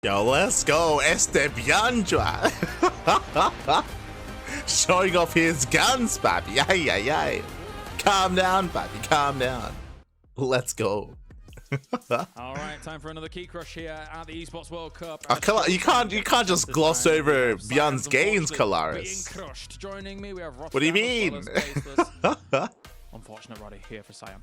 Yo, let's go, Estebianjua. Showing off his guns, baby. Ay, ay, ay. Calm down, baby, calm down. Let's go. All right, time for another key crush here at the Esports World Cup. You can't just gloss over Bjorn's gains, Kalaris. What do you mean? Unfortunate Roddy here for Siam.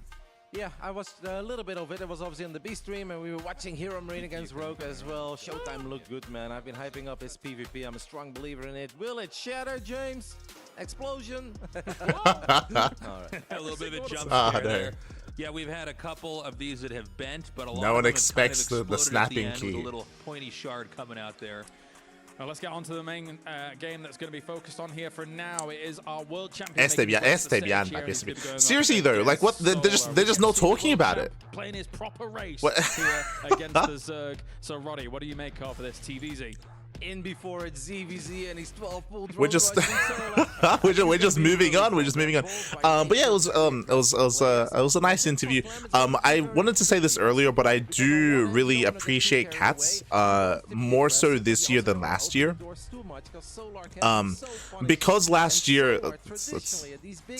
Yeah, I watched a little bit of it. It was obviously on the B stream, and we were watching Hero Marine against Rogue as well. Showtime looked good, man. I've been hyping up his PvP. I'm a strong believer in it. Will it shatter, James? Explosion? All right. A little bit of a jump scare there. Yeah, we've had a couple of these that have bent, but a lot no one of them expects kind of the snapping key. With a little pointy shard coming out there. Now let's get on to the main game that's going to be focused on here for now. It is our world champion. Seriously though, like what? They're just not talking about it. Playing his proper race here against the Zerg. So Roddy, what do you make of this TvZ? In before it's ZVZ and he's 12 full. We're just we're just moving on. We're just moving on. But yeah, it was a nice interview. I wanted to say this earlier, but I do really appreciate Cats more so this year than last year. Because last year, let's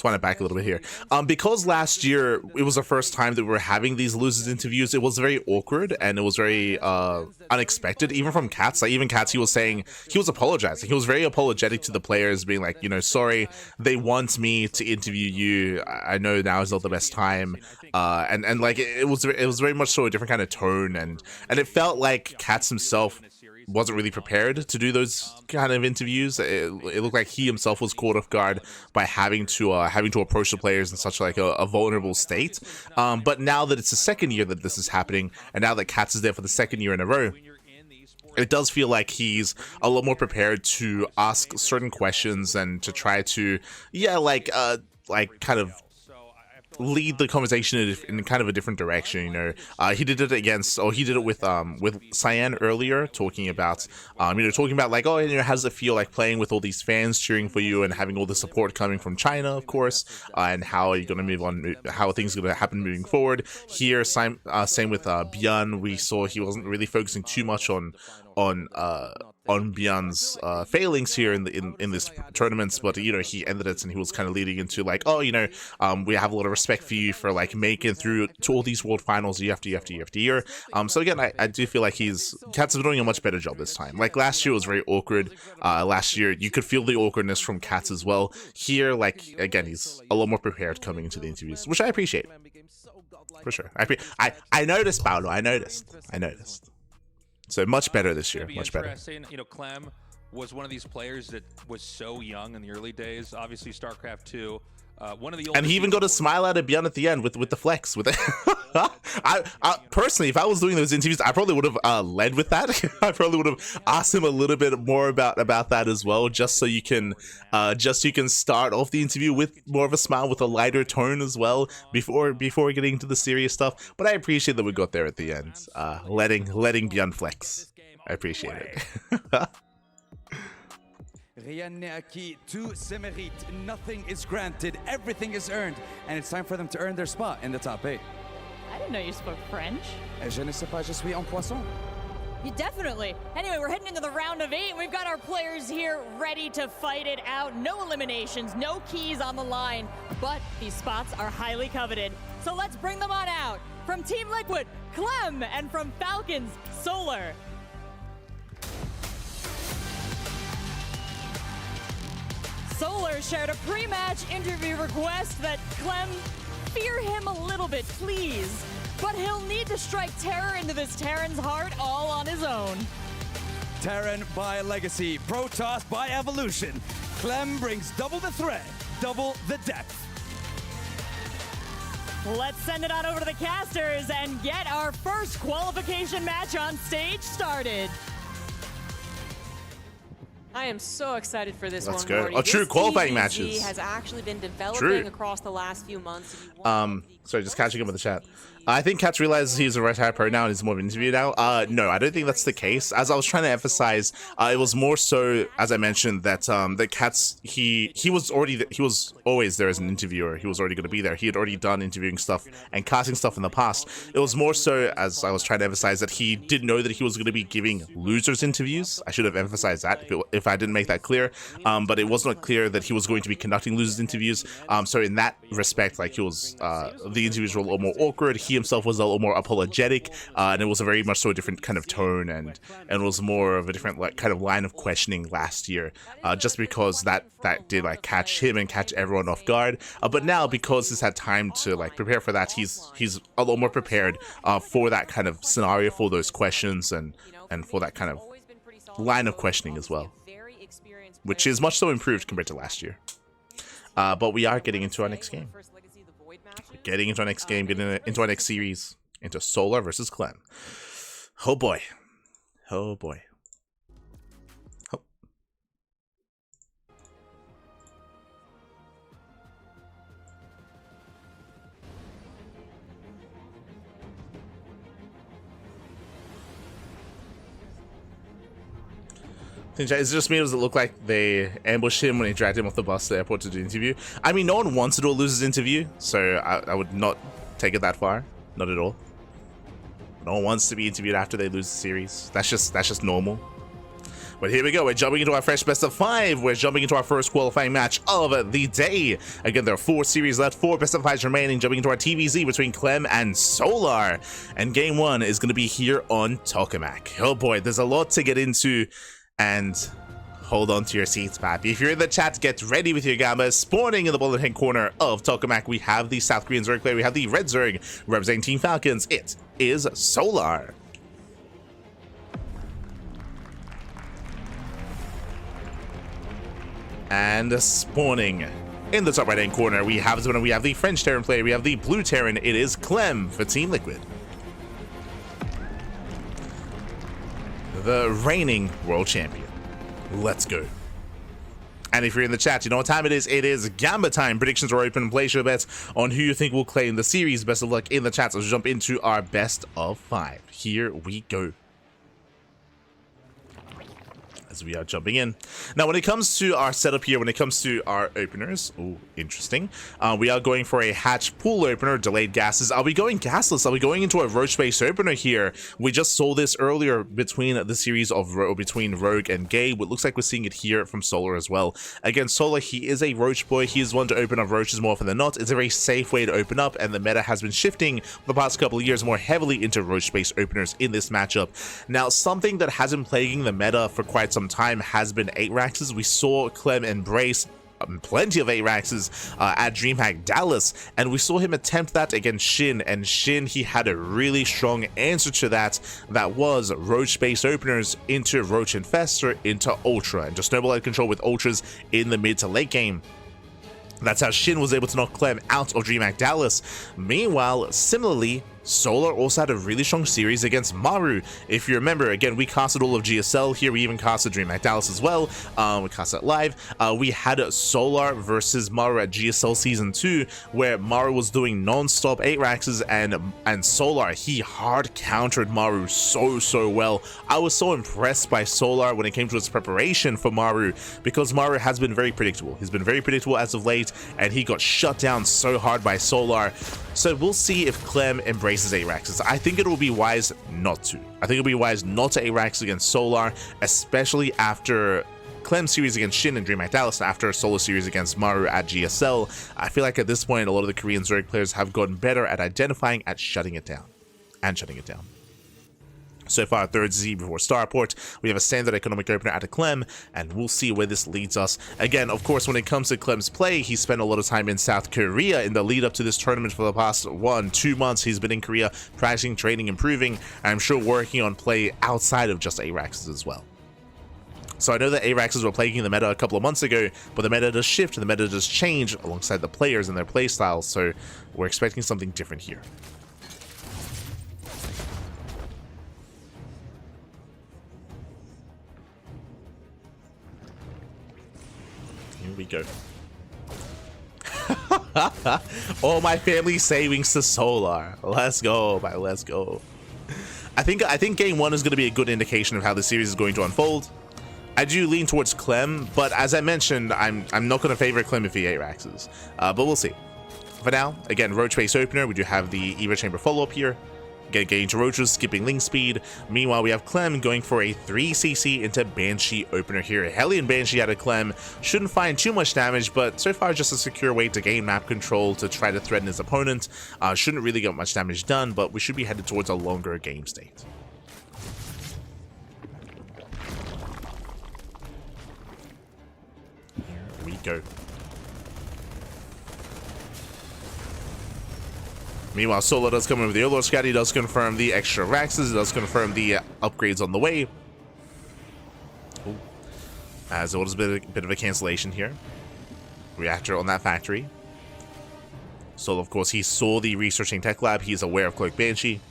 wind it back a little bit here. Because last year it was the first time that we were having these losers interviews. It was very awkward and it was very unexpected, even from Cats. Like even Cats, he was saying, he was apologizing. He was very apologetic to the players, being like, you know, sorry, they want me to interview you. I know now is not the best time. And like it was very much so a different kind of tone, and it felt like Cats himself wasn't really prepared to do those kind of interviews. It looked like he himself was caught off guard by having to approach the players in such like a vulnerable state. But now that it's the second year that this is happening, and now that Cats is there for the second year in a row, it does feel like he's a lot more prepared to ask certain questions and to try to, kind of lead the conversation in kind of a different direction. You know, he did it with Cyan earlier, talking about like, oh, you know, how does it feel like playing with all these fans cheering for you and having all the support coming from China, of course, and how are you going to move on, how are things going to happen moving forward. Here, same with Bjorn. We saw he wasn't really focusing too much on Bjorn's failings here in this tournaments, but you know, he ended it and he was kind of leading into like, oh, you know, we have a lot of respect for you for like making it through to all these world finals year after year. So again, I do feel like Cats is doing a much better job this time. Like last year was very awkward. Last year you could feel the awkwardness from Cats as well. Here, like again, he's a lot more prepared coming into the interviews, which I appreciate for sure. I noticed, Paolo. I noticed. So much better this year, much better. You know, Clem was one of these players that was so young in the early days. Obviously, StarCraft 2. One of the and he even got a smile out of Bjorn at the end with the flex. With it. I personally, if I was doing those interviews, I probably would have led with that. I probably would have asked him a little bit more about that as well, just so you can start off the interview with more of a smile, with a lighter tone as well, before getting into the serious stuff. But I appreciate that we got there at the end, letting Bjorn flex. I appreciate it. Rien n'est acquis, tout se mérite, nothing is granted, everything is earned, and it's time for them to earn their spot in the top 8. I didn't know you spoke French. Je ne sais pas, je suis en poisson. You definitely. Anyway, we're heading into the round of 8. We've got our players here ready to fight it out. No eliminations, no keys on the line, but these spots are highly coveted. So let's bring them on out. From Team Liquid, Clem, and from Falcons, Solar. Solar shared a pre-match interview request that Clem fear him a little bit, please. But he'll need to strike terror into this Terran's heart all on his own. Terran by Legacy, Protoss by Evolution. Clem brings double the threat, double the depth. Let's send it on over to the casters and get our first qualification match on stage started. I am so excited for this Let's one. go. Morty. Oh, true, this qualifying TvZ matches has actually been developing across the last few months. Sorry, just catching up with the chat. I think Katz realizes he's a retired pro now and is more of an interview now. No, I don't think that's the case. As I was trying to emphasize, it was more so, as I mentioned, that that Katz he was always there as an interviewer. He was already going to be there. He had already done interviewing stuff and casting stuff in the past. It was more so, as I was trying to emphasize, that he did know that he was going to be giving losers interviews. I should have emphasized that if I didn't make that clear. But it was not clear that he was going to be conducting losers interviews. So in that respect, like, he was the interviews were a little more awkward. He himself was a little more apologetic, and it was a very much so a different kind of tone, and it was more of a different like kind of line of questioning last year, just because that did like catch him and catch everyone off guard. But now, because he's had time to like prepare for that, he's a little more prepared for that kind of scenario, for those questions, and for that kind of line of questioning as well, which is much so improved compared to last year. But we are getting into our next game. Getting into our next game, getting into our next series, into Solar versus Clem. Oh boy. Oh boy. Oh. Is it just me, or does it look like they ambushed him when he dragged him off the bus to the airport to do the interview? I mean, no one wants to do a loser's interview, so I would not take it that far. Not at all. No one wants to be interviewed after they lose the series. That's just normal. But here we go. We're jumping into our fresh best of 5. We're jumping into our first qualifying match of the day. Again, there are 4 series left, 4 best of 5s remaining. Jumping into our TvZ between Clem and Solar. And game 1 is going to be here on Tokamak. Oh boy, there's a lot to get into. And hold on to your seats, Pappy. If you're in the chat, get ready with your Gambas. Spawning in the bottom hand corner of Tokamak, we have the South Korean Zerg player. We have the Red Zerg representing Team Falcons. It is Solar. And spawning in the top right hand corner, we have the French Terran player. We have the Blue Terran. It is Clem for Team Liquid, the reigning world champion. Let's go. And if you're in the chat, you know what time it is. It is Gamba time. Predictions are open. Place your bets on who you think will claim the series. Best of luck in the chat. So let's jump into our best of 5. Here we go. As we are jumping in. Now, when it comes to our setup here, when it comes to our openers, oh, interesting. We are going for a hatch pool opener, delayed gases. Are we going gasless? Are we going into a roach-based opener here? We just saw this earlier between the series of between Rogue and Gabe. It looks like we're seeing it here from Solar as well. Again, Solar, he is a roach boy. He is one to open up roaches more often than not. It's a very safe way to open up, and the meta has been shifting for the past couple of years more heavily into roach-based openers in this matchup. Now, something that has been plaguing the meta for quite some time has been 8-Raxes. We saw Clem embrace plenty of 8-Raxes at DreamHack Dallas, and we saw him attempt that against Shin, and Shin, he had a really strong answer to that. That was roach-based openers into Roach Infestor into Ultra, and just snowball control with Ultras in the mid to late game. That's how Shin was able to knock Clem out of DreamHack Dallas. Meanwhile, similarly, Solar also had a really strong series against Maru. If you remember, again, we casted all of GSL here. We even casted DreamHack Dallas as well. We casted it live. We had Solar versus Maru at GSL Season 2, where Maru was doing non-stop 8-Raxes, and Solar, he hard countered Maru so well. I was so impressed by Solar when it came to his preparation for Maru, because Maru has been very predictable. He's been very predictable as of late, and he got shut down so hard by Solar. So we'll see if Clem embraces 8-Raxes. I think it will be wise not to. I think it'll be wise not to 8-Rax against Solar, especially after Clem's series against Shin and DreamHack Dallas, after Solar series against Maru at GSL. I feel like at this point, a lot of the Korean Zerg players have gotten better at identifying, at shutting it down. So far, third Z before Starport, we have a standard economic opener at a Clem, and we'll see where this leads us. Again, of course, when it comes to Clem's play, he spent a lot of time in South Korea in the lead up to this tournament for the past 1-2 months. He's been in Korea practicing, training, improving, and I'm sure working on play outside of just 8-Raxes as well. So I know that 8-Raxes were plaguing the meta a couple of months ago, but the meta does shift, and the meta does change alongside the players and their play styles, so we're expecting something different here. Here we go. All my family savings to Solar. Let's go, man. Let's go. I think game one is going to be a good indication of how the series is going to unfold. I do lean towards Clem, but as I mentioned, I'm not going to favor Clem if he 8-raxes. But we'll see. For now, again, Roach base opener. We do have the Evo Chamber follow-up here. Again, getting to Roaches, skipping Ling speed. Meanwhile, we have Clem going for a 3cc into Banshee opener here. Hellion Banshee out of Clem. Shouldn't find too much damage, but so far just a secure way to gain map control to try to threaten his opponent. Shouldn't really get much damage done, but we should be headed towards a longer game state. Here we go. Meanwhile, Solo does come in with the Overlord Scout. He does confirm the extra Raxes. He does confirm the upgrades on the way. Ooh. As it was a bit of a cancellation here. Reactor on that factory. Solo, of course, he saw the researching tech lab. He's aware of Cloak Banshee.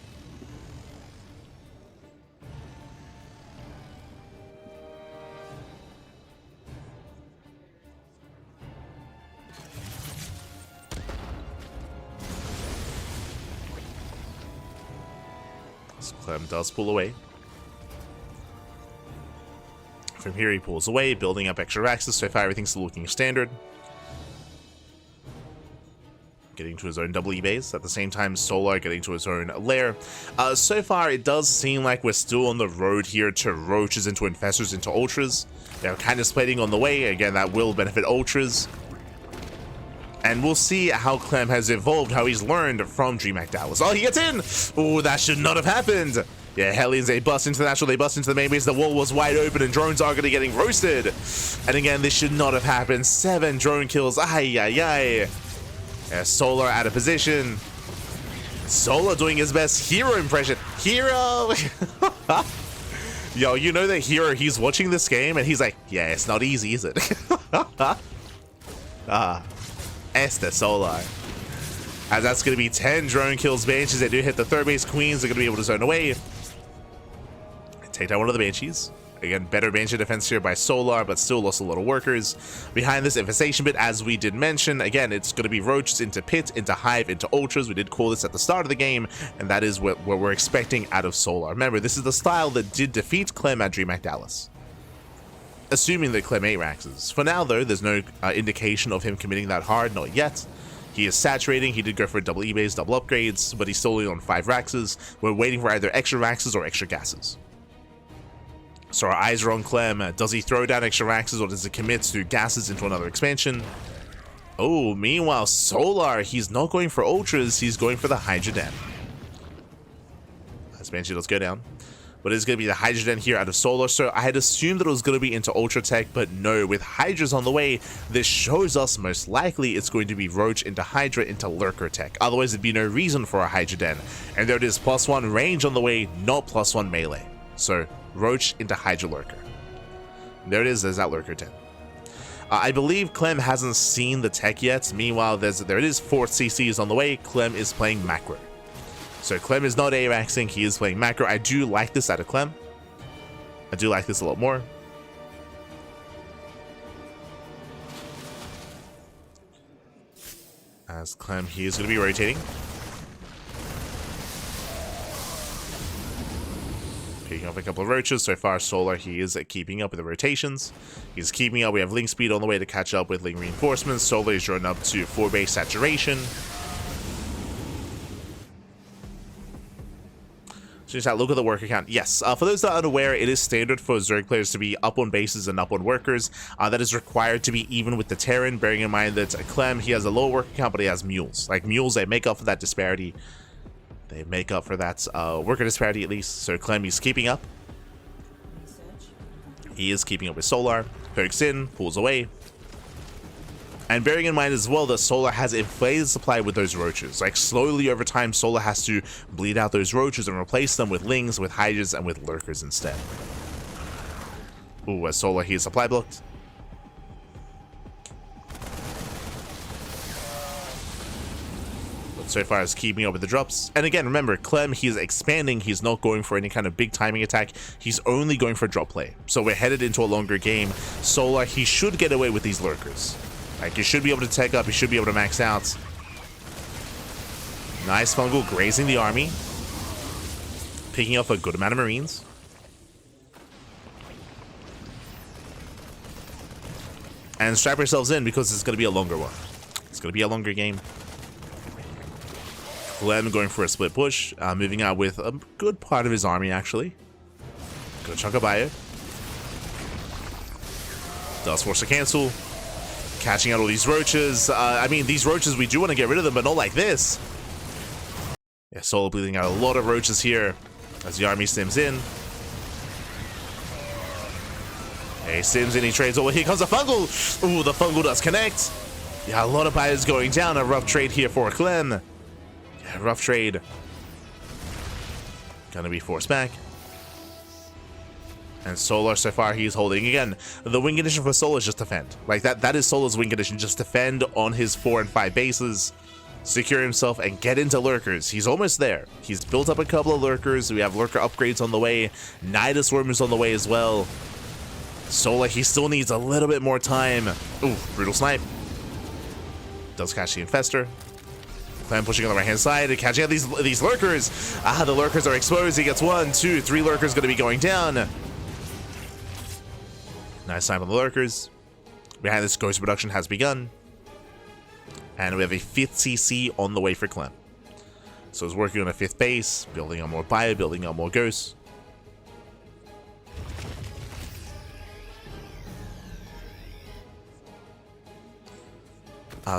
Clem does pull away. From here he pulls away, building up extra Raxes. So far everything's still looking standard. Getting to his own double E base. At the same time, Solar getting to his own lair. So far it does seem like we're still on the road here to Roaches, into Infestors, into Ultras. They're kind of splitting on the way. Again, that will benefit Ultras. And we'll see how Clem has evolved, how he's learned from DreamHack Dallas. Oh, he gets in! Oh, that should not have happened. Yeah, Hellions, they bust into the natural, they bust into the main base. The wall was wide open and drones are going to be getting roasted. And again, this should not have happened. 7 drone kills. Ay, ay, ay. Yeah, Solar out of position. Solar doing his best hero impression. Hero! Yo, you know that Hero, he's watching this game and he's like, yeah, it's not easy, is it? Esther Solar. As that's going to be 10 drone kills. Banshees, they do hit the third base. Queens are going to be able to zone away. Take down one of the Banshees. Again, better Banshee defense here by Solar, but still lost a lot of workers. Behind this infestation bit, as we did mention, again, it's going to be Roaches into Pit, into Hive, into Ultras. We did call this at the start of the game, and that is what we're expecting out of Solar. Remember, this is the style that did defeat Clem at DreamHack Dallas. Assuming that Clem 8-raxes. For now, though, there's no indication of him committing that hard, not yet. He is saturating. He did go for double E-base, double upgrades, but he's still only on 5 raxes. We're waiting for either extra raxes or extra gases. So our eyes are on Clem. Does he throw down extra raxes or does he commit to gases into another expansion? Oh, meanwhile, Solar, he's not going for Ultras, he's going for the Hydra Den. As Banshee does go down. But it's going to be the Hydra Den here out of Solar. So I had assumed that it was going to be into Ultra Tech, but no, with Hydras on the way, this shows us most likely it's going to be Roach into Hydra into Lurker Tech. Otherwise, there'd be no reason for a Hydra Den. And there it is, +1 range on the way, not +1 melee. So Roach into Hydra Lurker. There it is, there's that Lurker Den. I believe Clem hasn't seen the tech yet. Meanwhile, there it is, 4th CCs on the way. Clem is playing Macro. So Clem is not AVAXing, he is playing Macro. I do like this out of Clem. I do like this a lot more. As Clem, he is going to be rotating. Picking up a couple of Roaches. So far, Solar, he is keeping up with the rotations. He's keeping up. We have Ling speed on the way to catch up with Ling reinforcements. Solar is drawn up to 4 base saturation. So just look at the worker count. Yes, for those that are unaware, it is standard for Zerg players to be up on bases and up on workers. That is required to be even with the Terran, bearing in mind that Clem, he has a low worker count, but he has mules. Like mules, they make up for that disparity. They make up for that worker disparity at least. So Clem, he's keeping up. He is keeping up with Solar. Pokes in, pulls away. And bearing in mind as well that Solar has inflated supply with those Roaches. Like slowly over time, Solar has to bleed out those Roaches and replace them with Lings, with Hydras, and with Lurkers instead. Ooh, as Solar, he is supply blocked. But so far is keeping up with the drops. And again, remember, Clem, he's expanding. He's not going for any kind of big timing attack. He's only going for drop play. So we're headed into a longer game. Solar, he should get away with these Lurkers. Like, you should be able to tech up. You should be able to max out. Nice fungal grazing the army. Picking up a good amount of Marines. And strap yourselves in because it's going to be a longer one. It's going to be a longer game. Clem going for a split push. Moving out with a good part of his army, actually. Good chunk of bio. Does force a cancel. Catching out all these roaches. I mean, these roaches, we do want to get rid of them, but not like this. Yeah, Solo bleeding out a lot of roaches here as the army sims in. Hey, sims in, he trades. Oh, here comes a fungal. Ooh, the fungal does connect. Yeah, a lot of buyers going down. A rough trade here for Clem. Yeah, rough trade. Gonna be forced back. And Solar, so far, he's holding. Again, the win condition for Solar is just defend. Like, that is Solar's win condition. Just defend on his 4 and 5 bases. Secure himself and get into lurkers. He's almost there. He's built up a couple of lurkers. We have lurker upgrades on the way. Nidus Worm is on the way as well. Solar, he still needs a little bit more time. Ooh, brutal snipe. Does catch the Infestor. Clem pushing on the right-hand side and catching out these lurkers. Ah, the lurkers are exposed. He gets 1, 2, 3 lurkers going to be going down. Nice time on the lurkers. Behind this, ghost production has begun. And we have a 5th CC on the way for Clem. So he's working on a 5th base, building on more bio, building on more ghosts.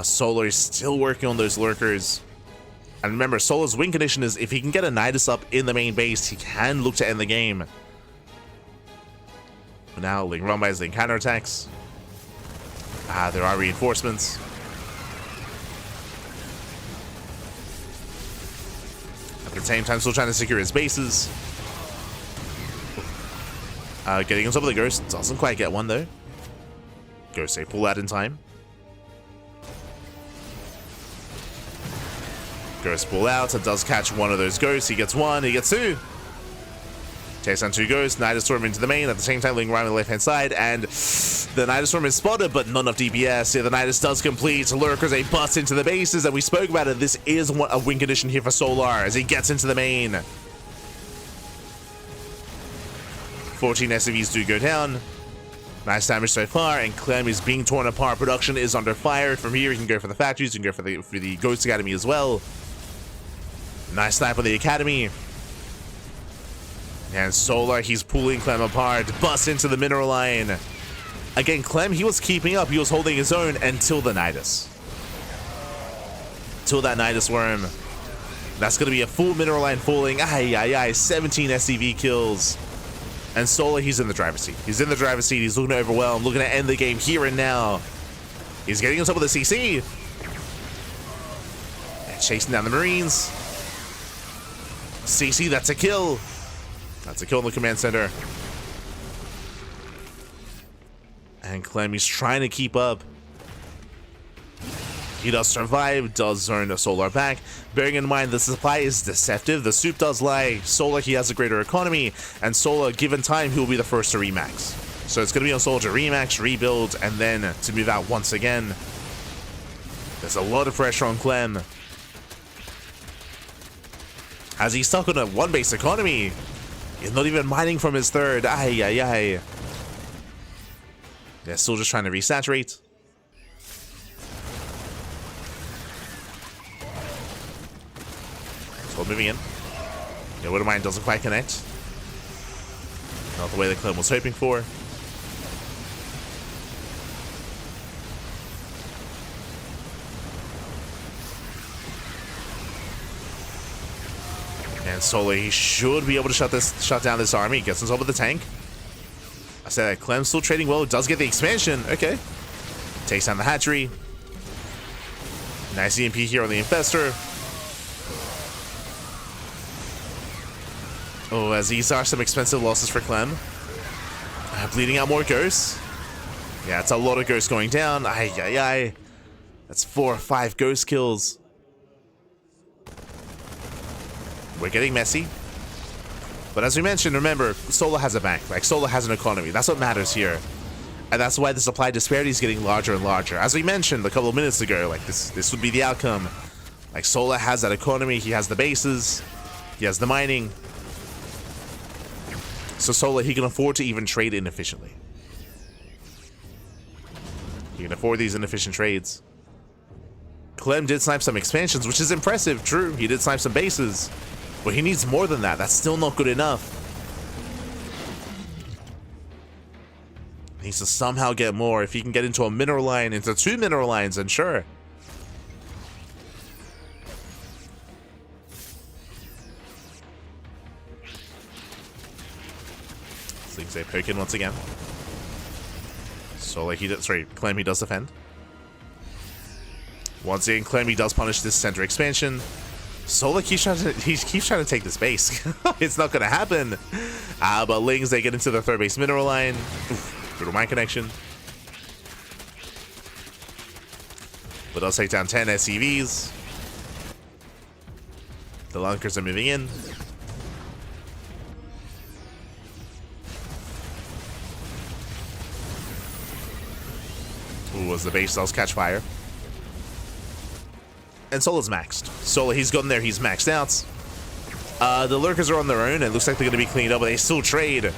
Solar is still working on those lurkers. And remember, Solar's win condition is if he can get a Nidus up in the main base, he can look to end the game. But now, Ling run by his Ling counterattacks. There are reinforcements. At the same time, still trying to secure his bases. Getting on top of the Ghost. Doesn't quite get one, though. Ghost, a pull out in time. Ghost pull out. It does catch one of those Ghosts. He gets 1. He gets 2. Takes on 2 Ghosts. Nidus Storm into the main. At the same time, Ling around on the left-hand side. And the Nidus Storm is spotted, but not enough DPS. Yeah, the Nidus does complete. Lurkers, a bust into the bases. And we spoke about it. This is a win condition here for Solar as he gets into the main. 14 SCVs do go down. Nice damage so far. And Clem is being torn apart. Production is under fire. From here, he can go for the factories. He can go for the Ghost Academy as well. Nice snipe on the Academy. And Solar, he's pulling Clem apart. Bust into the mineral line. Again, Clem, he was keeping up. He was holding his own until the Nidus. Till that Nidus Worm. That's going to be a full mineral line falling. 17 SCV kills. And Solar, he's in the driver's seat. He's in the driver's seat. He's looking to overwhelm. Looking to end the game here and now. He's getting on top of the CC. And chasing down the Marines. CC, that's a kill. That's a kill in the command center. And Clem, he's trying to keep up. He does survive, does zone the Solar back. Bearing in mind the supply is deceptive. The soup does lie. Solar, he has a greater economy. And Solar, given time, he will be the first to remax. So it's going to be on Solar to remax, rebuild, and then to move out once again. There's a lot of pressure on Clem. As he's stuck on a 1-base economy. He's not even mining from his 3rd. They're still just trying to resaturate. So moving in. Yeah, Widow Mine doesn't quite connect. Not the way that Clem was hoping for. And Solar, he should be able to shut down this army. Gets on top of the tank. I said that Clem's still trading well. Does get the expansion. Okay. Takes down the hatchery. Nice EMP here on the Infestor. Oh, as these are some expensive losses for Clem. Bleeding out more ghosts. Yeah, it's a lot of ghosts going down. That's 4 or 5 ghost kills. We're getting messy. But as we mentioned, remember, Solar has a bank. Like, Solar has an economy. That's what matters here. And that's why the supply disparity is getting larger and larger. As we mentioned a couple of minutes ago, like this would be the outcome. Like Solar has that economy, he has the bases, he has the mining. So Solar, he can afford to even trade inefficiently. He can afford these inefficient trades. Clem did snipe some expansions, which is impressive, true. He did snipe some bases, but he needs more than that. That's still not good enough. He needs to somehow get more. If he can get into a mineral line, into 2 mineral lines, then sure. Things they poke in once again. So like Clem, he does defend. Once again, Clem, he does punish this center expansion. Solar keeps trying to take this base. It's not gonna happen. But Lings, they get into the 3rd base mineral line. Oof, brutal mine connection. But does take down 10 SCVs. The Lunkers are moving in. Ooh, as the base does catch fire. And Solar's maxed. Solar, he's gotten there, he's maxed out. The Lurkers are on their own. It looks like they're going to be cleaned up, but they still trade.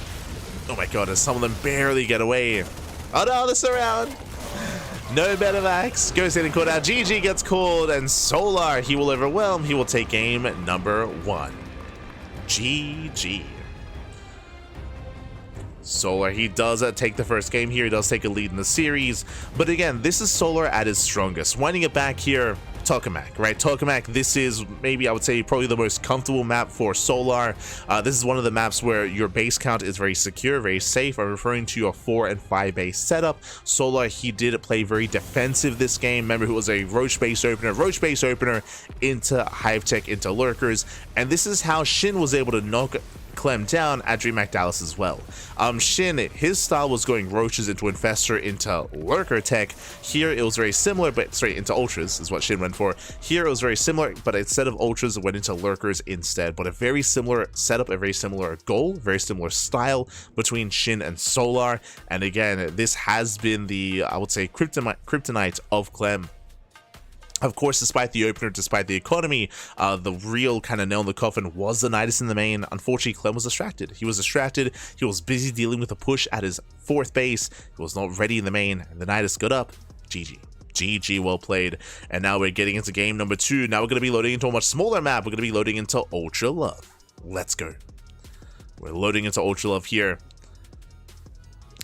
Oh my god, as some of them barely get away. Oh no, they're surround. No better max. Goes getting called out. GG gets called, and Solar, he will overwhelm. He will take game number 1. GG. Solar, he does take the first game here. He does take a lead in the series. But again, this is Solar at his strongest. Winding it back here, Tokamak, right? Tokamak, this is maybe, I would say, probably the most comfortable map for Solar. This is one of the maps where your base count is very secure, very safe. I'm referring to your 4 and 5 base setup. Solar, he did play very defensive this game. Remember, it was a Roach base opener into Hive Tech, into Lurkers. And this is how Shin was able to knock Clem down at DreamHack Dallas as well. Shin, his style was going Roaches into Infestor into Lurker Tech. Here it was very similar, but sorry, into Ultras is what Shin went for. Here it was very similar, but instead of Ultras, it went into Lurkers instead. But a very similar setup, a very similar goal, very similar style between Shin and Solar. And again, this has been the, I would say, kryptonite of Clem. Of course, despite the opener, despite the economy, the real kind of nail in the coffin was the Nidus in the main. Unfortunately, Clem was distracted. He was distracted. He was busy dealing with a push at his 4th base. He was not ready in the main, and the Nidus got up. GG. GG, well played. And now we're getting into game number 2. Now we're going to be loading into a much smaller map. We're going to be loading into Ultra Love. Let's go. We're loading into Ultra Love here.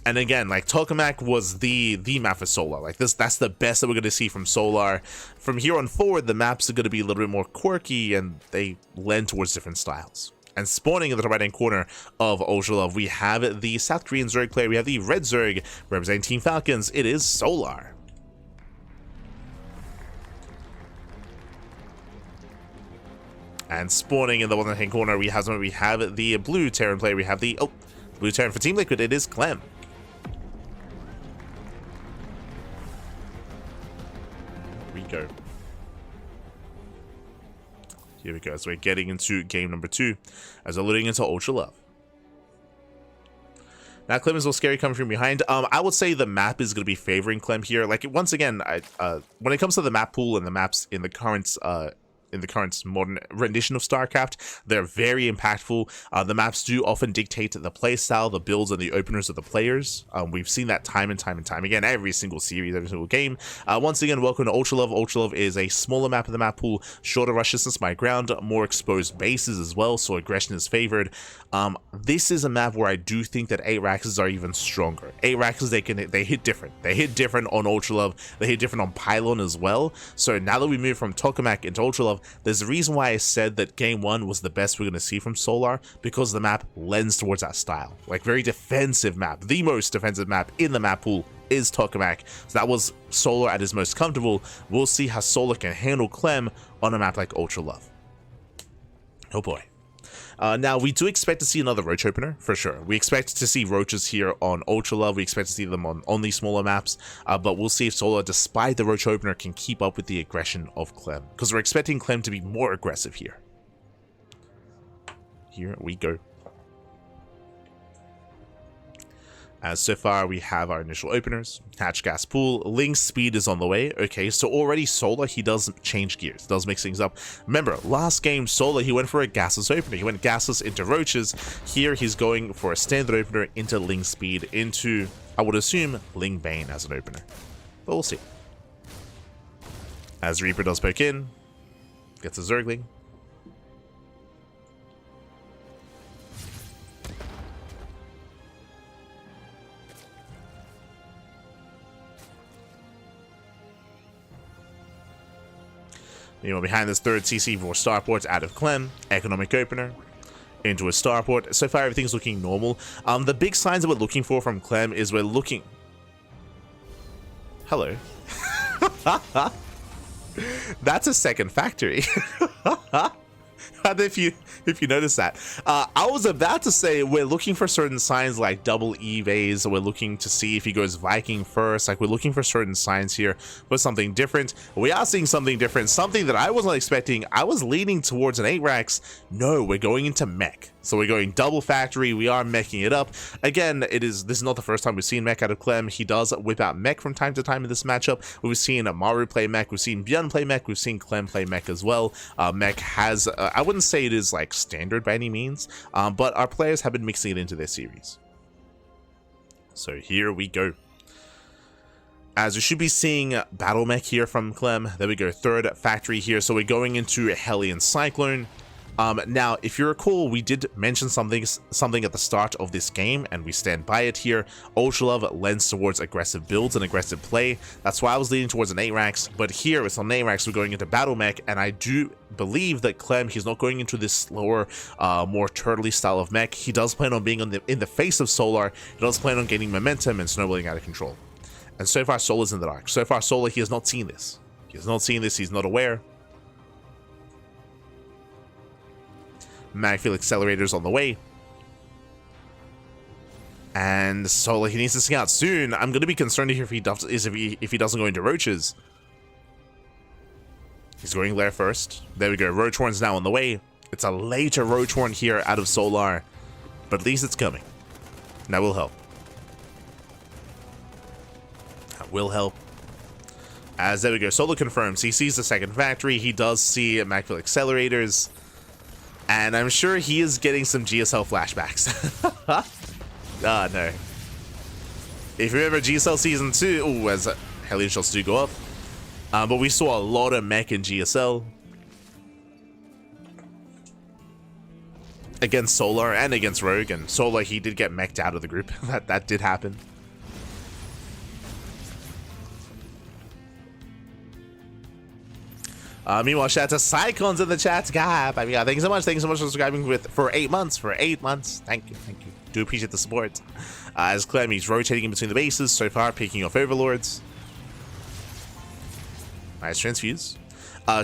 And again, like, Tokamak was the map for Solar. Like, that's the best that we're going to see from Solar. From here on forward, the maps are going to be a little bit more quirky, and they lend towards different styles. And spawning in the right-hand corner of Ultra Love, we have the South Korean Zerg player. We have the Red Zerg representing Team Falcons. It is Solar. And spawning in the right-hand corner, we have the Blue Terran player. We have the Blue Terran for Team Liquid. It is Clem. Go. Here we go. So we're getting into game number 2 as we're loading into Ultra Love. Now Clem is a little scary coming from behind. I would say the map is going to be favoring Clem here. Like, once again, when it comes to the map pool and the maps in the current modern rendition of StarCraft, they're very impactful. The maps do often dictate the playstyle, the builds, and the openers of the players. We've seen that time and time again, every single series, every single game. Once again, welcome to Ultra Love. Ultra Love is a smaller map of the map pool, shorter rush distance by ground, more exposed bases as well, so aggression is favored. This is a map where I do think that 8 Raxes are even stronger. 8 Raxes, they hit different. They hit different on Ultra Love. They hit different on Pylon as well. So now that we move from Tokamak into Ultra Love, there's a reason why I said that game 1 was the best we're going to see from Solar, because the map lends towards that style. Like, very defensive map. The most defensive map in the map pool is Tokamak. So that was Solar at his most comfortable. We'll see how Solar can handle Clem on a map like Ultra Love. Oh boy. Now, we do expect to see another Roach opener, for sure. We expect to see Roaches here on Ultra Love. We expect to see them on these smaller maps. But we'll see if Solar, despite the Roach opener, can keep up with the aggression of Clem. Because we're expecting Clem to be more aggressive here. Here we go. As so far, we have our initial openers. Hatch gas pool. Ling's speed is on the way. Okay, so already Solar, he does change gears. Does mix things up. Remember, last game, Solar, he went for a gasless opener. He went gasless into Roaches. Here, he's going for a standard opener into Ling speed, into, I would assume, Ling Bane as an opener. But we'll see. As Reaper does poke in. Gets a Zergling. Meanwhile, behind this third CC for starports out of Clem, economic opener into a starport. So far, everything's looking normal. The big signs that we're looking for from Clem is we're looking. Hello. That's a second factory. If you notice that. I was about to say we're looking for certain signs like double evays. We're looking to see if he goes Viking first. Like, we're looking for certain signs here for something different. We are seeing something different, something that I wasn't expecting. I was leaning towards an 8 racks. No, we're going into mech. So we're going double factory. We are meching it up. Again, this is not the first time we've seen mech out of Clem. He does whip out mech from time to time in this matchup. We've seen Maru play mech. We've seen Björn play mech. We've seen Clem play mech as well. Mech has, I wouldn't say it is like standard by any means, but our players have been mixing it into their series. So here we go. As we should be seeing battle mech here from Clem. There we go, third factory here. So we're going into Hellion Cyclone. Now, if you recall, we did mention something at the start of this game, and we stand by it here. Ultralove lends towards aggressive builds and aggressive play. That's why I was leaning towards an 8 racks, but here it's on 8 racks. We're going into battle mech, and I do believe that Clem, he's not going into this slower, more turtley style of mech. He does plan on being in the face of Solar. He does plan on gaining momentum and snowballing out of control. And so far, Solar's in the dark. So far, Solar, he has not seen this. He has not seen this. He's not aware. Magfield accelerators on the way. And Solar, he needs to scout soon. I'm going to be concerned here if he doesn't go into Roaches. He's going there first. There we go. Roach Horn's now on the way. It's a later Roach Horn here out of Solar. But at least it's coming. That will help. That will help. As there we go. Solar confirms. He sees the second factory. He does see Magfield accelerators. And I'm sure he is getting some GSL flashbacks. Ah, no. If you remember GSL Season 2, ooh, as Hellion shots do go up. But we saw a lot of mech in GSL. Against Solar and against Rogue. And Solar, he did get mech'd out of the group. that did happen. Meanwhile, shout out to Psychons in the chat. God, I mean, thank you so much. Thank you so much for subscribing for 8 months. For 8 months. Thank you. Thank you. Do appreciate the support. As Clem, he's rotating in between the bases. So far, picking off Overlords. Nice transfuse.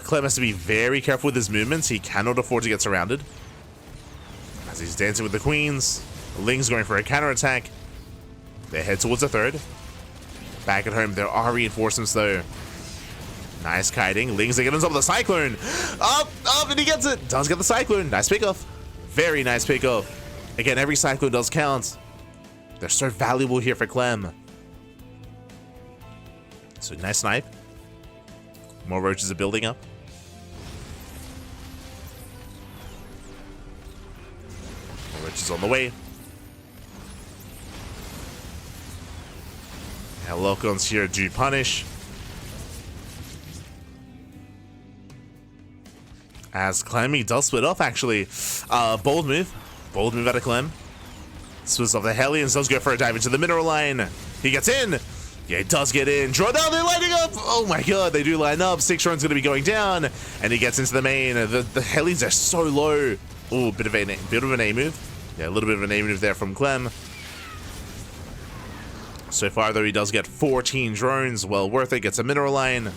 Clem has to be very careful with his movements. He cannot afford to get surrounded. As he's dancing with the Queens. Ling's going for a counterattack. They head towards the third. Back at home, there are reinforcements, though. Nice kiting. Ling's to get on top of the Cyclone. Up, and he gets it. Does get the Cyclone. Nice pickoff. Very nice pickoff. Again, every Cyclone does count. They're so valuable here for Clem. So nice snipe. More Roaches are building up. More Roaches on the way. Helocons here do punish. As Clem, he does split off, actually. Bold move. Bold move out of Clem. Splits off the Hellions. Does go for a dive into the mineral line. He gets in. Yeah, he does get in. Draw down. They're lining up. Oh my god, they do line up. 6 runs going to be going down. And he gets into the main. The Hellions are so low. Ooh, bit of an A move. Yeah, a little bit of an A move there from Clem. So far, though, he does get 14 drones. Well worth it. Gets a mineral line.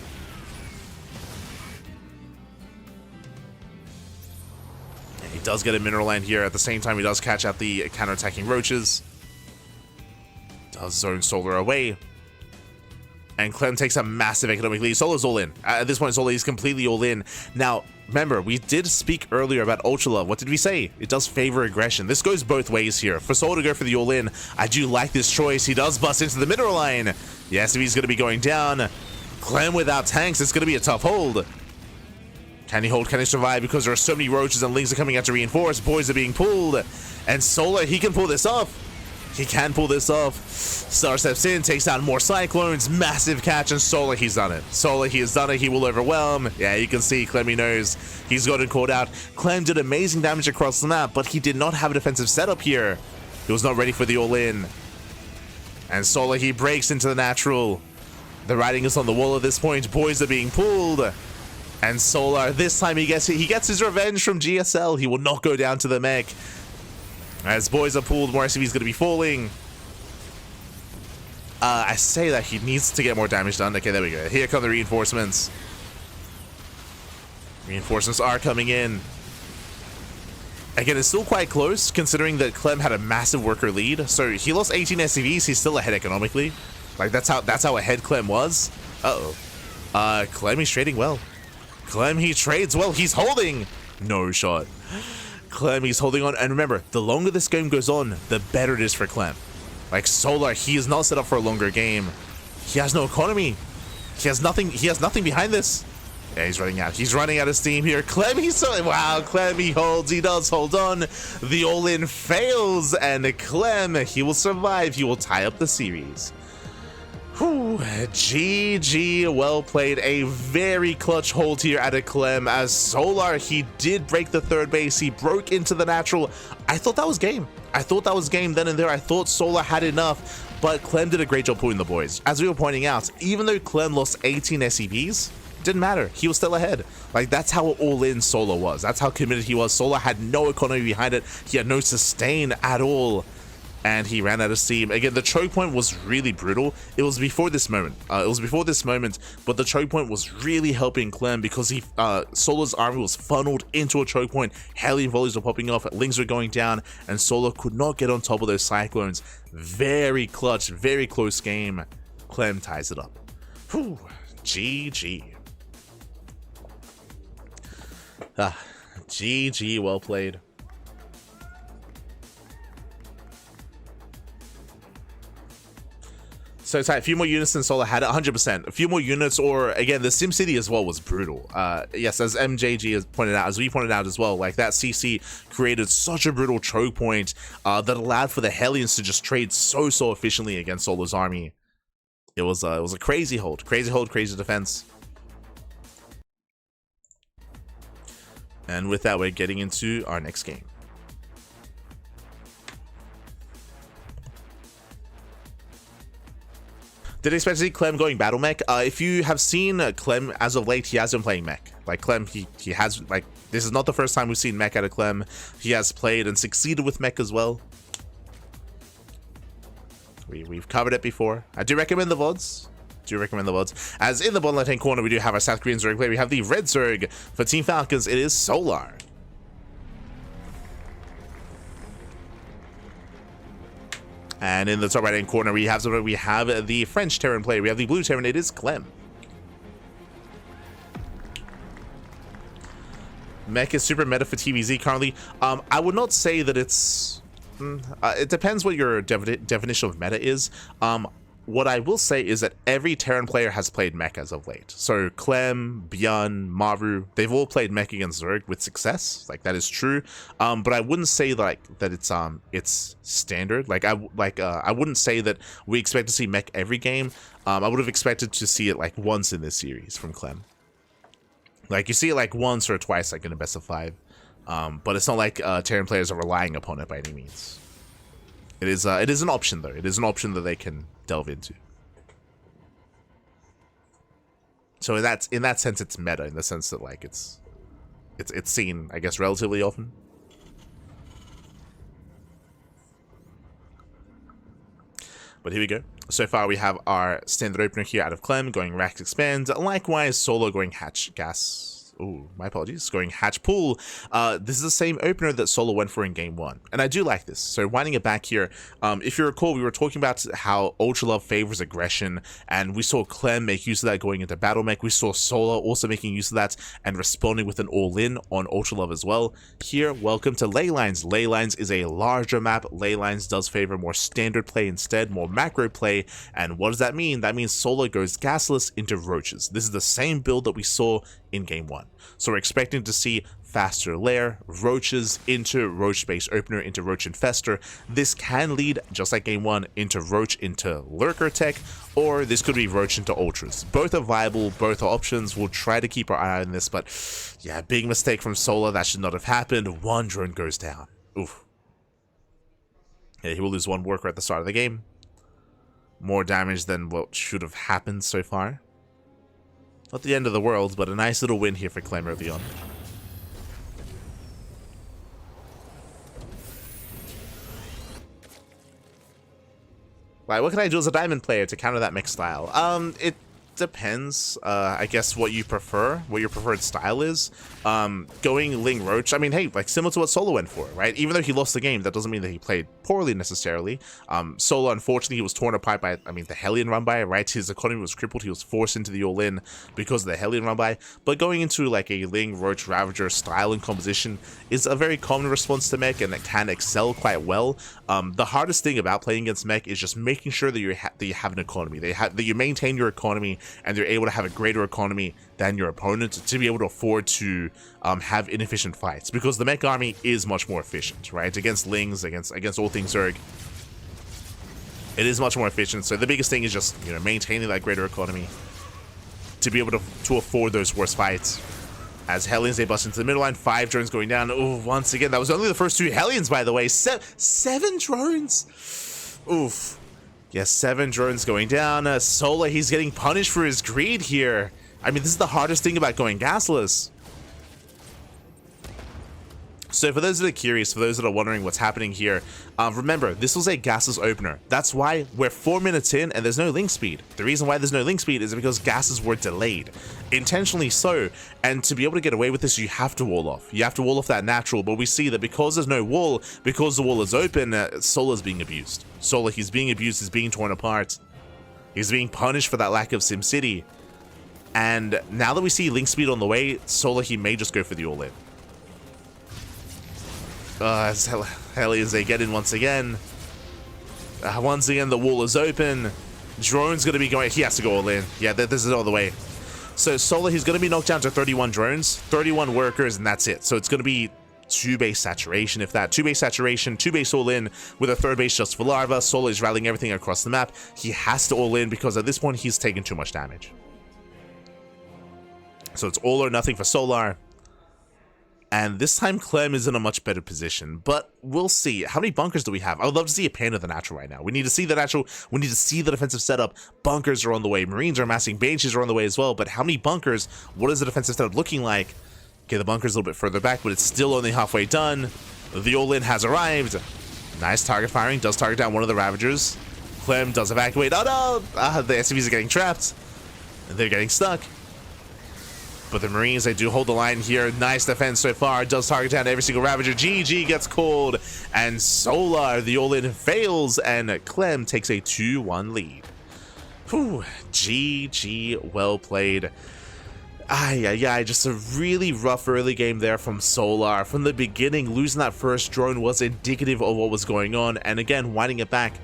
He does get a mineral line here. At the same time, he does catch out the counterattacking Roaches. Does zone Solar away. And Clem takes a massive economic lead. Solar's all in. At this point, Solar is completely all in. Now, remember, we did speak earlier about Ultra Love. What did we say? It does favor aggression. This goes both ways here. For Soul to go for the all-in, I do like this choice. He does bust into the middle line. Yes, if he's going to be going down. Clem without tanks, it's going to be a tough hold. Can he hold? Can he survive? Because there are so many roaches and lings are coming out to reinforce. Boys are being pulled. And Solar, he can pull this off. He can pull this off. Star steps in, takes down more Cyclones. Massive catch, and Solar, he's done it. Solar, he has done it. He will overwhelm. Yeah, you can see Clem, he knows. He's gotten caught out. Clem did amazing damage across the map, but he did not have a defensive setup here. He was not ready for the all-in. And Solar, he breaks into the natural. The writing is on the wall at this point. Boys are being pulled. And Solar, this time he gets his revenge from GSL. He will not go down to the mech. As boys are pulled, more SCV's going to be falling. I say that he needs to get more damage done. Okay, there we go. Here come the reinforcements. Reinforcements are coming in. Again, it's still quite close, considering that Clem had a massive worker lead. So he lost 18 SCVs. He's still ahead economically. Like, that's how ahead Clem was. Uh-oh. Clem, he's trading well. Clem, he trades well. He's holding. No shot. Clem, he's holding on. And remember, the longer this game goes on, the better it is for Clem. Like Solar, he is not set up for a longer game. He has no economy. He has nothing behind this. Yeah, he's running out. He's running out of steam here. Clem, he's so... Wow, Clem, he holds. He does hold on. The all-in fails. And Clem, he will survive. He will tie up the series. Whew, GG, well played. A very clutch hold here at a Clem, as Solar, he did break the third base. He broke into the natural. I thought that was game. I thought that was game then and there. I thought Solar had enough, but Clem did a great job pulling the boys. As we were pointing out, even though Clem lost 18 SCVs, didn't matter. He was still ahead. Like, that's how all-in Solar was. That's how committed he was. Solar had no economy behind it. He had no sustain at all. And he ran out of steam. Again, the choke point was really brutal. It was before this moment. But the choke point was really helping Clem because Solar's army was funneled into a choke point. Helium volleys were popping off, Lings were going down, and Solar could not get on top of those Cyclones. Very clutch, very close game. Clem ties it up. Whew, GG. GG, well played. So tight. A few more units than Solar had it, 100%. A few more units, or again, the SimCity as well was brutal. Yes, as MJG has pointed out, as we pointed out as well, like that CC created such a brutal choke point that allowed for the Hellions to just trade so efficiently against Solar's army. It was a crazy hold, crazy defense. And with that, we're getting into our next game. Did expect to see Clem going battle mech. If you have seen Clem as of late, he has been playing mech. Like Clem, he has, like, this is not the first time we've seen mech out of Clem. He has played and succeeded with mech as well. We've covered it before. I do recommend the VODs. As in the bottom left hand corner, we do have our South Korean Zerg player. We have the Red Zerg. For Team Falcons, it is Solar. And in the top right hand corner, we have the French Terran player. We have the blue Terran. It is Clem. Mech is super meta for TvZ currently. I would not say that it's... it depends what your definition of meta is. What I will say is that every Terran player has played mech as of late. So Clem, Bjorn, Maru, they've all played mech against Zerg with success. Like, that is true. But I wouldn't say like that it's standard. Like I wouldn't say that we expect to see mech every game. I would have expected to see it like once in this series from Clem. Like, you see it like once or twice, like in a best of 5. But it's not like Terran players are relying upon it by any means. It is an option though. It is an option that they can delve into. So in that sense, it's meta, in the sense that like it's seen, I guess, relatively often. But here we go. So far we have our standard opener here out of Clem going Rax Expand. Likewise, Solo going Hatch Gas. Ooh, my apologies. Going hatch pool. This is the same opener that Solo went for in game 1. And I do like this. So winding it back here, if you recall, we were talking about how Ultra Love favors aggression, and we saw Clem make use of that going into Battle Mech. We saw Solo also making use of that and responding with an all-in on Ultra Love as well. Here, welcome to Leylines. Leylines is a larger map. Leylines does favor more standard play instead, more macro play. And what does that mean? That means Solo goes gasless into roaches. This is the same build that we saw in game 1. So we're expecting to see faster lair, roaches into roach base opener, into roach infester. This can lead, just like game 1, into roach into lurker tech, or this could be roach into ultras. Both are viable, both are options. We'll try to keep our eye on this, but yeah, big mistake from Solar. That should not have happened. One drone goes down. Oof. Yeah, he will lose one worker at the start of the game. More damage than what should have happened so far. Not the end of the world, but a nice little win here for Clem early on. Right, what can I do as a diamond player to counter that mech style? It depends. I guess what you prefer, what your preferred style is. Going Ling Roach, I mean, hey, like similar to what Solo went for, right? Even though he lost the game, that doesn't mean that he played poorly necessarily. Solo, unfortunately, he was torn apart by, I mean, the Hellion run by, right? His economy was crippled. He was forced into the all-in because of the Hellion run by. But going into like a Ling Roach Ravager style and composition is a very common response to mech, and it can excel quite well. The hardest thing about playing against mech is just making sure that you have an economy, that you maintain your economy, and you're able to have a greater economy than your opponent to be able to afford to have inefficient fights, because the mech army is much more efficient, right? Against Lings, against all things Zerg, it is much more efficient. So the biggest thing is just, you know, maintaining that greater economy to be able to afford those worst fights. As Hellions, they bust into the middle line, 5 drones going down. Oh, once again, that was only the first 2 Hellions, by the way. 7 drones. Oof. Yes, 7 drones going down. Sola, he's getting punished for his greed here. I mean, this is the hardest thing about going gasless. So for those that are curious, for those that are wondering what's happening here, remember, this was a gasless opener. That's why we're 4 minutes in and there's no link speed. The reason why there's no link speed is because gases were delayed. Intentionally so. And to be able to get away with this, you have to wall off. You have to wall off that natural, but we see that because there's no wall, because the wall is open, Solar's being abused. Solar, he's being abused, he's being torn apart. He's being punished for that lack of SimCity. And now that we see link speed on the way, Solar, he may just go for the all-in. As Hellions, they get in once again. Once again, the wall is open. Drone's going to be going... He has to go all in. Yeah, this is all the way. So Solar, he's going to be knocked down to 31 drones, 31 workers, and that's it. So it's going to be 2 base saturation, if that. 2 base saturation, 2 base all in, with a 3rd base just for Larva. Solar is rallying everything across the map. He has to all in because at this point, he's taken too much damage. So it's all or nothing for Solar. And this time, Clem is in a much better position, but we'll see. How many bunkers do we have? I would love to see a pan of the natural right now. We need to see the natural. We need to see the defensive setup. Bunkers are on the way. Marines are amassing. Banshees are on the way as well. But how many bunkers? What is the defensive setup looking like? Okay, the bunker's a little bit further back, but it's still only halfway done. The all-in has arrived. Nice target firing. Does target down one of the Ravagers. Clem does evacuate. Oh no! The SCVs are getting trapped. And they're getting stuck. But the Marines, they do hold the line here. Nice defense so far. Does target down every single Ravager. GG gets called. And Solar, the all-in fails. And Clem takes a 2-1 lead. Whew. GG. Well played. Just a really rough early game there from Solar. From the beginning, losing that first drone was indicative of what was going on. And again, winding it back,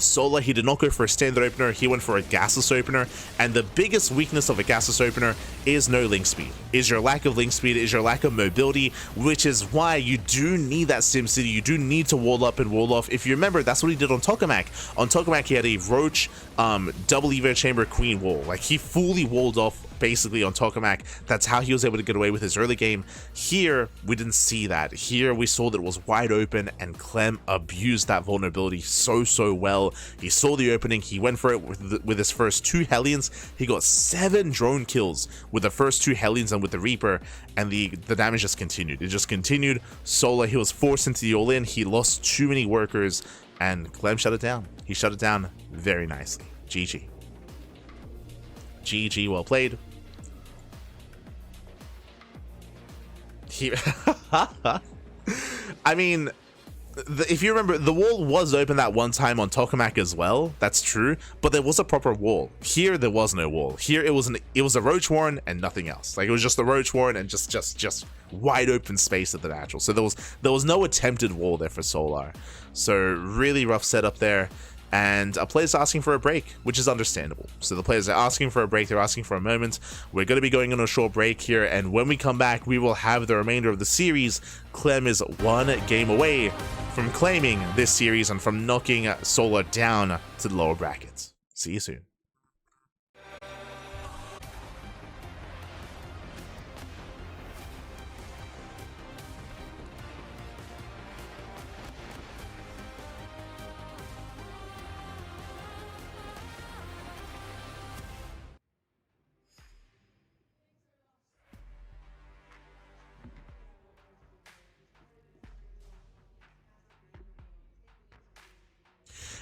Solar, he did not go for a standard opener, he went for a gasless opener, and the biggest weakness of a gasless opener is no link speed, is your lack of link speed, is your lack of mobility, which is why you do need that SimCity, you do need to wall up and wall off. If you remember, that's what he did on Tokamak. On Tokamak, he had a Roach double Evo Chamber Queen wall, like he fully walled off basically on Tokamak. That's how he was able to get away with his early game. Here, we didn't see that. Here, we saw that it was wide open, and Clem abused that vulnerability so well. He saw the opening, he went for it with his first 2 Hellions. He got 7 drone kills with the first 2 Hellions and with the Reaper, and the damage just continued. It just continued. Solar, he was forced into the all-in. He lost too many workers, and Clem shut it down. He shut it down very nicely. GG. GG, well played. I mean, if you remember, the wall was open that one time on Tokamak as well. That's true, but there was a proper wall. Here, there was no wall. Here, it was a roach warren and nothing else. Like, it was just the roach warren and just wide open space at the natural. So there was no attempted wall there for Solar. So really rough setup there. And a player's asking for a break, which is understandable. So the players are asking for a break, they're asking for a moment. We're going to be going on a short break here, and when we come back, we will have the remainder of the series. Clem is one game away from claiming this series and from knocking Solar down to the lower brackets. See you soon.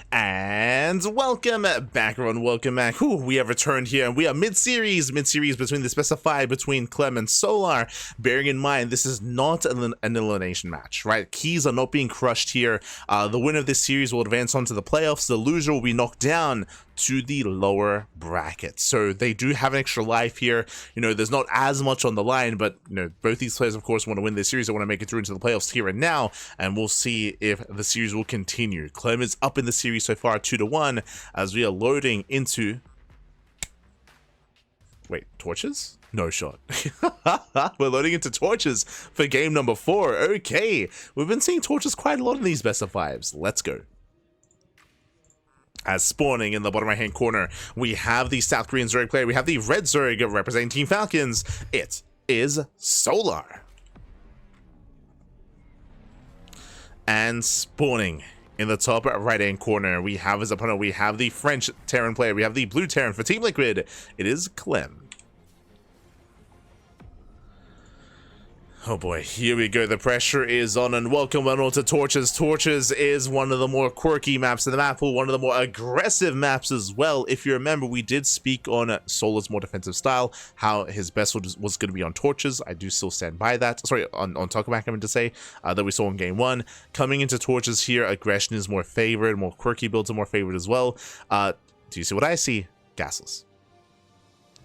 And welcome back, everyone. Welcome back. We have returned here, and we are mid-series between the specified between Clem and Solar. Bearing in mind, this is not an elimination match, right? Keys are not being crushed here. The winner of this series will advance on to the playoffs. The loser will be knocked down to the lower bracket. So they do have an extra life here. You know, there's not as much on the line, but you know, both these players, of course, want to win this series. They want to make it through into the playoffs here and now, and we'll see if the series will continue. Clem is up in the series so far 2-1 as we are loading into... Wait, torches? No shot. We're loading into torches for game number 4. Okay, we've been seeing torches quite a lot in these best of 5s. Let's go. As spawning in the bottom right hand corner, we have the South Korean Zerg player, we have the Red Zerg representing Team Falcons. It is Solar. And spawning in the top right hand corner, we have his opponent, we have the French Terran player, we have the blue Terran for Team Liquid. It is Clem. Oh boy, here we go. The pressure is on, and welcome on to Torches. Torches is one of the more quirky maps in the map pool, one of the more aggressive maps as well. If you remember, we did speak on Solar's more defensive style, how his best was going to be on Torches. I do still stand by that. Sorry, on Tokamak, I meant to say, that we saw in game 1. Coming into Torches here, aggression is more favored, more quirky builds are more favored as well. Do you see what I see? Gasless.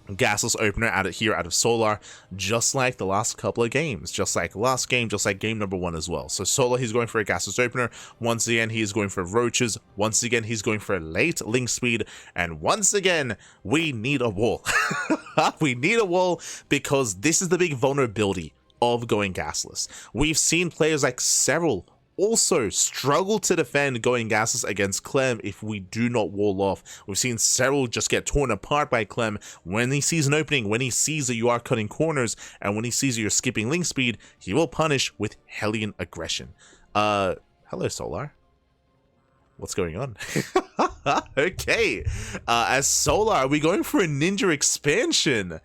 Gasless opener out of Solar, just like the last couple of games, just like last game, just like game number 1 as well. So Solar, he's going for a gasless opener. Once again, he is going for roaches. Once again, he's going for late link speed. And once again, we need a wall. We need a wall because this is the big vulnerability of going gasless. We've seen players like Serral also struggle to defend going gasless against Clem if we do not wall off. We've seen Serral just get torn apart by Clem when he sees an opening, when he sees that you are cutting corners, and when he sees that you're skipping link speed, he will punish with Hellion aggression. Hello Solar. What's going on? Okay. As Solar, are we going for a ninja expansion?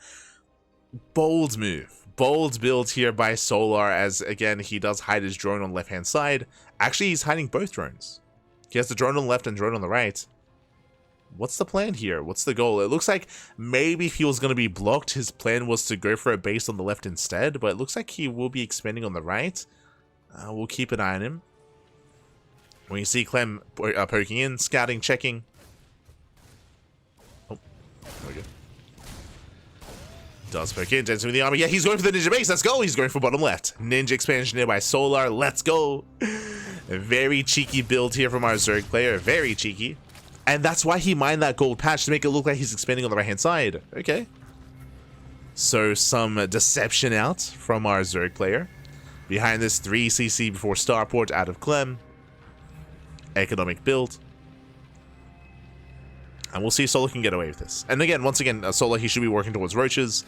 Bold move. Bold build here by Solar, as again he does hide his drone on the left hand side. Actually, he's hiding both drones. He has the drone on the left and drone on the right. What's the plan here? What's the goal? It looks like maybe if he was going to be blocked, his plan was to go for a base on the left instead, but it looks like he will be expanding on the right. We'll keep an eye on him. When you see Clem poking in, scouting, checking. Oh, there we go. Does poke in, dancing with the armor. Yeah, he's going for the ninja base. Let's go. He's going for bottom left. Ninja expansion here by Solar. Let's go. A very cheeky build here from our Zerg player. Very cheeky. And that's why he mined that gold patch to make it look like he's expanding on the right-hand side. Okay. So some deception out from our Zerg player. Behind this, 3 CC before Starport out of Clem. Economic build. And we'll see if Solar can get away with this. And again, once again, Solar, he should be working towards roaches.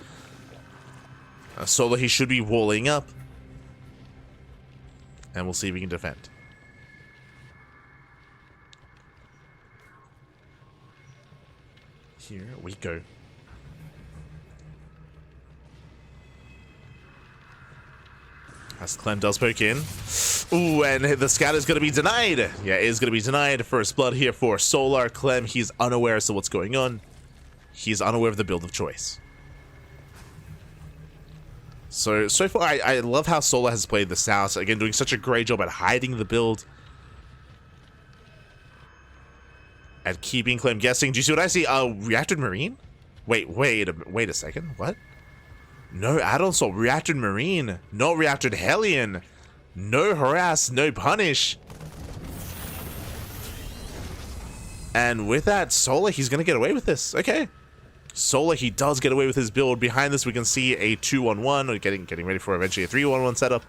Solar, he should be walling up. And we'll see if he can defend. Here we go. As Clem does poke in. Ooh, and the scout is going to be denied. Yeah, it is going to be denied. First blood here for Solar. Clem, he's unaware as to what's going on. He's unaware of the build of choice. So far, I love how Solar has played this out. Again, doing such a great job at hiding the build. At keeping Clem guessing. Do you see what I see? Reacted Marine? Wait a second. What? No add-on assault. Reacted Marine. No reacted Hellion. No harass. No punish. And with that, Solar, he's going to get away with this. Okay. Solar, he does get away with his build. Behind this, we can see a 2-1-1, or getting ready for eventually a 3-1-1 setup.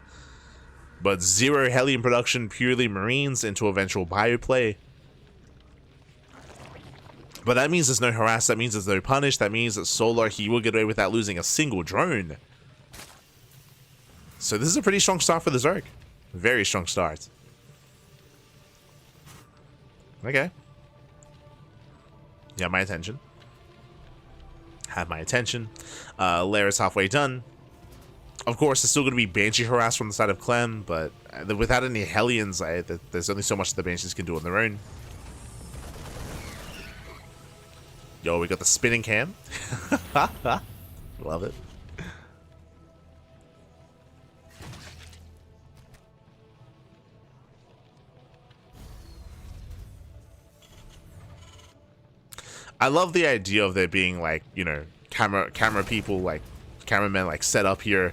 But 0 Hellion production, purely Marines into eventual bio play. But that means there's no harass, that means there's no punish, that means that Solar, he will get away without losing a single drone. So this is a pretty strong start for the Zerg. Very strong start. Okay. Yeah, my attention. Have my attention. Lair is halfway done. Of course, there's still going to be Banshee harass from the side of Clem, but without any Hellions, there's only so much the Banshees can do on their own. Yo, we got the spinning cam. Love it. I love the idea of there being, like, you know, camera people, like cameramen, like, set up here,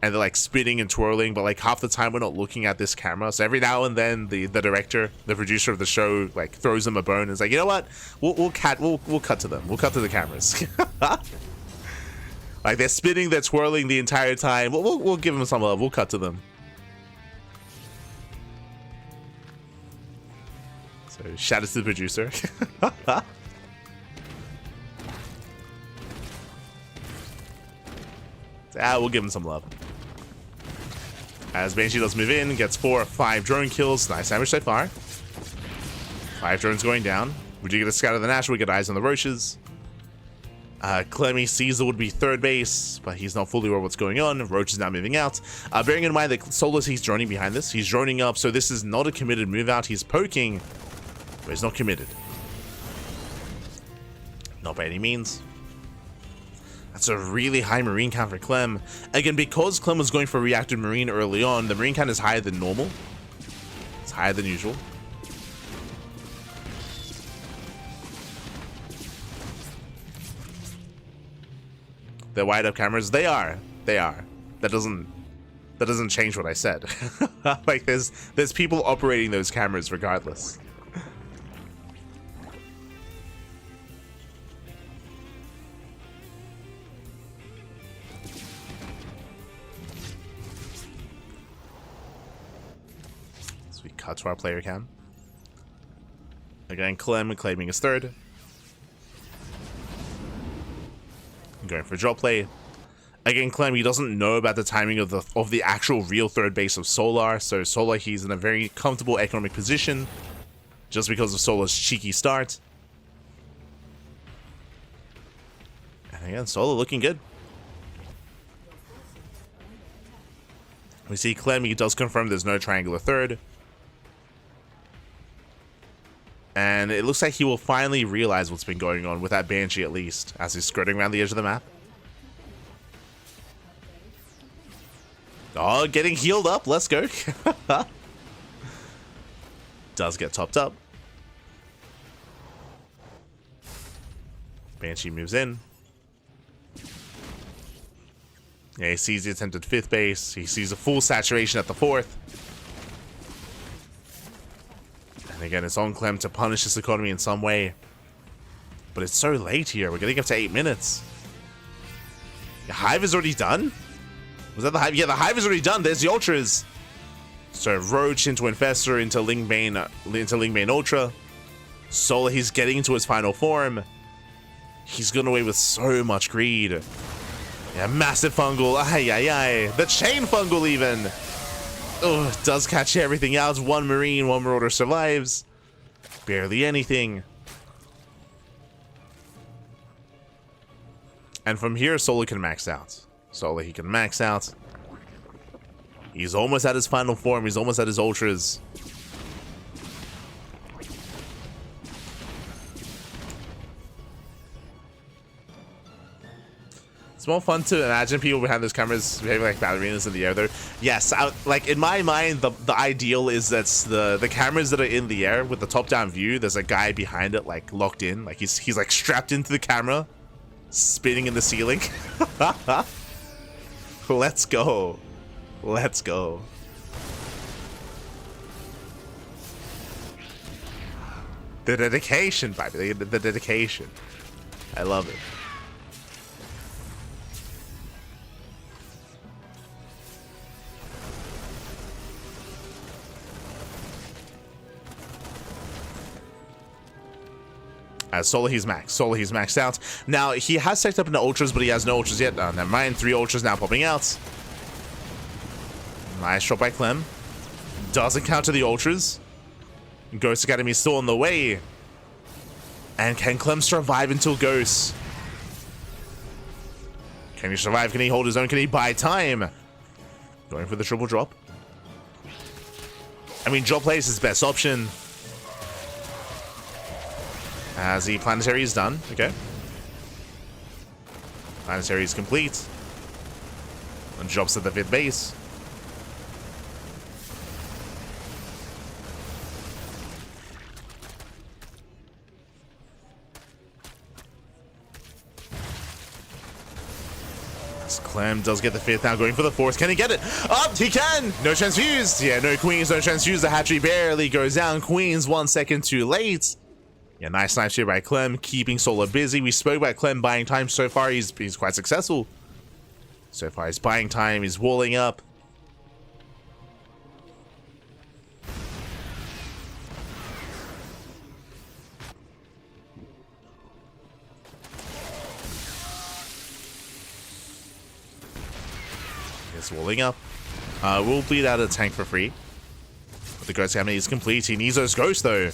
and they're like spinning and twirling, but like half the time we're not looking at this camera. So every now and then the director, the producer of the show, like throws them a bone and is like, you know what, we'll cut to them. We'll cut to the cameras. Like they're spinning, they're twirling the entire time. We'll give them some love. We'll cut to them. So shout out to the producer. We'll give him some love. As Banshee does move in, gets 4 or 5 drone kills. Nice damage so far. 5 drones going down. We do get a scout of the Nash. We get eyes on the Roaches. Clemmy sees the would-be third base, but he's not fully aware of what's going on. Roach is now moving out. Bearing in mind that Solas, he's droning behind this. He's droning up, so this is not a committed move out. He's poking, but he's not committed. Not by any means. That's a really high Marine count for Clem. Again, because Clem was going for reactive Marine early on, the Marine count is higher than normal. It's higher than usual. They're wide up cameras. They are. That doesn't change what I said. Like there's people operating those cameras regardless. Cut to our player cam. Again, Clem claiming his third. Going for drop play. Again, Clem, he doesn't know about the timing of the actual real third base of Solar. So Solar, he's in a very comfortable economic position just because of Solar's cheeky start. And again, Solar looking good. We see Clem, he does confirm there's no triangular third. And it looks like he will finally realize what's been going on with that Banshee, at least, as he's skirting around the edge of the map. Oh, getting healed up. Let's go. Does get topped up. Banshee moves in. Yeah, he sees the attempted 5th base. He sees a full saturation at the 4th. And again, it's on Clem to punish this economy in some way. But it's so late here. We're getting up to 8 minutes. The Hive is already done? Was that the Hive? Yeah, the Hive is already done. There's the Ultras. So Roach into Infestor, into Lingbane Ultra. Solar, he's getting into his final form. He's gone away with so much greed. Yeah, massive fungal. Ay, ay, ay. The chain fungal even. Oh, does catch everything out. 1 Marine, 1 Marauder survives. Barely anything. And from here, Solar can max out. Solar, he can max out. He's almost at his final form. He's almost at his Ultras. It's more fun to imagine people behind those cameras behaving like ballerinas in the air, though. Yes, like in my mind, the ideal is that's the cameras that are in the air with the top-down view. There's a guy behind it, like locked in, like he's like strapped into the camera, spinning in the ceiling. Let's go, let's go. The dedication, baby, the dedication. I love it. Solar, he's maxed. Solar, he's maxed out. Now, he has stacked up into ultras, but he has no ultras yet. Never mind. 3 ultras now popping out. Nice shot by Clem. Doesn't counter the ultras. Ghost Academy is still on the way. And can Clem survive until Ghost? Can he survive? Can he hold his own? Can he buy time? Going for the triple drop. I mean, drop play is his best option. As the planetary is done. Okay. Planetary is complete. And drops at the 5th base. As Clem does get the 5th now, going for the 4th. Can he get it? Up! He can! No transfused! Yeah, no queens, no transfused. The hatchery barely goes down. Queens 1 second too late. Yeah, nice snipe here by Clem, keeping Solar busy. We spoke about Clem buying time. So far, he's quite successful. So far, he's buying time. He's walling up. He's walling up. We'll bleed out a tank for free. But the Ghost Academy is complete. He needs those ghosts, though.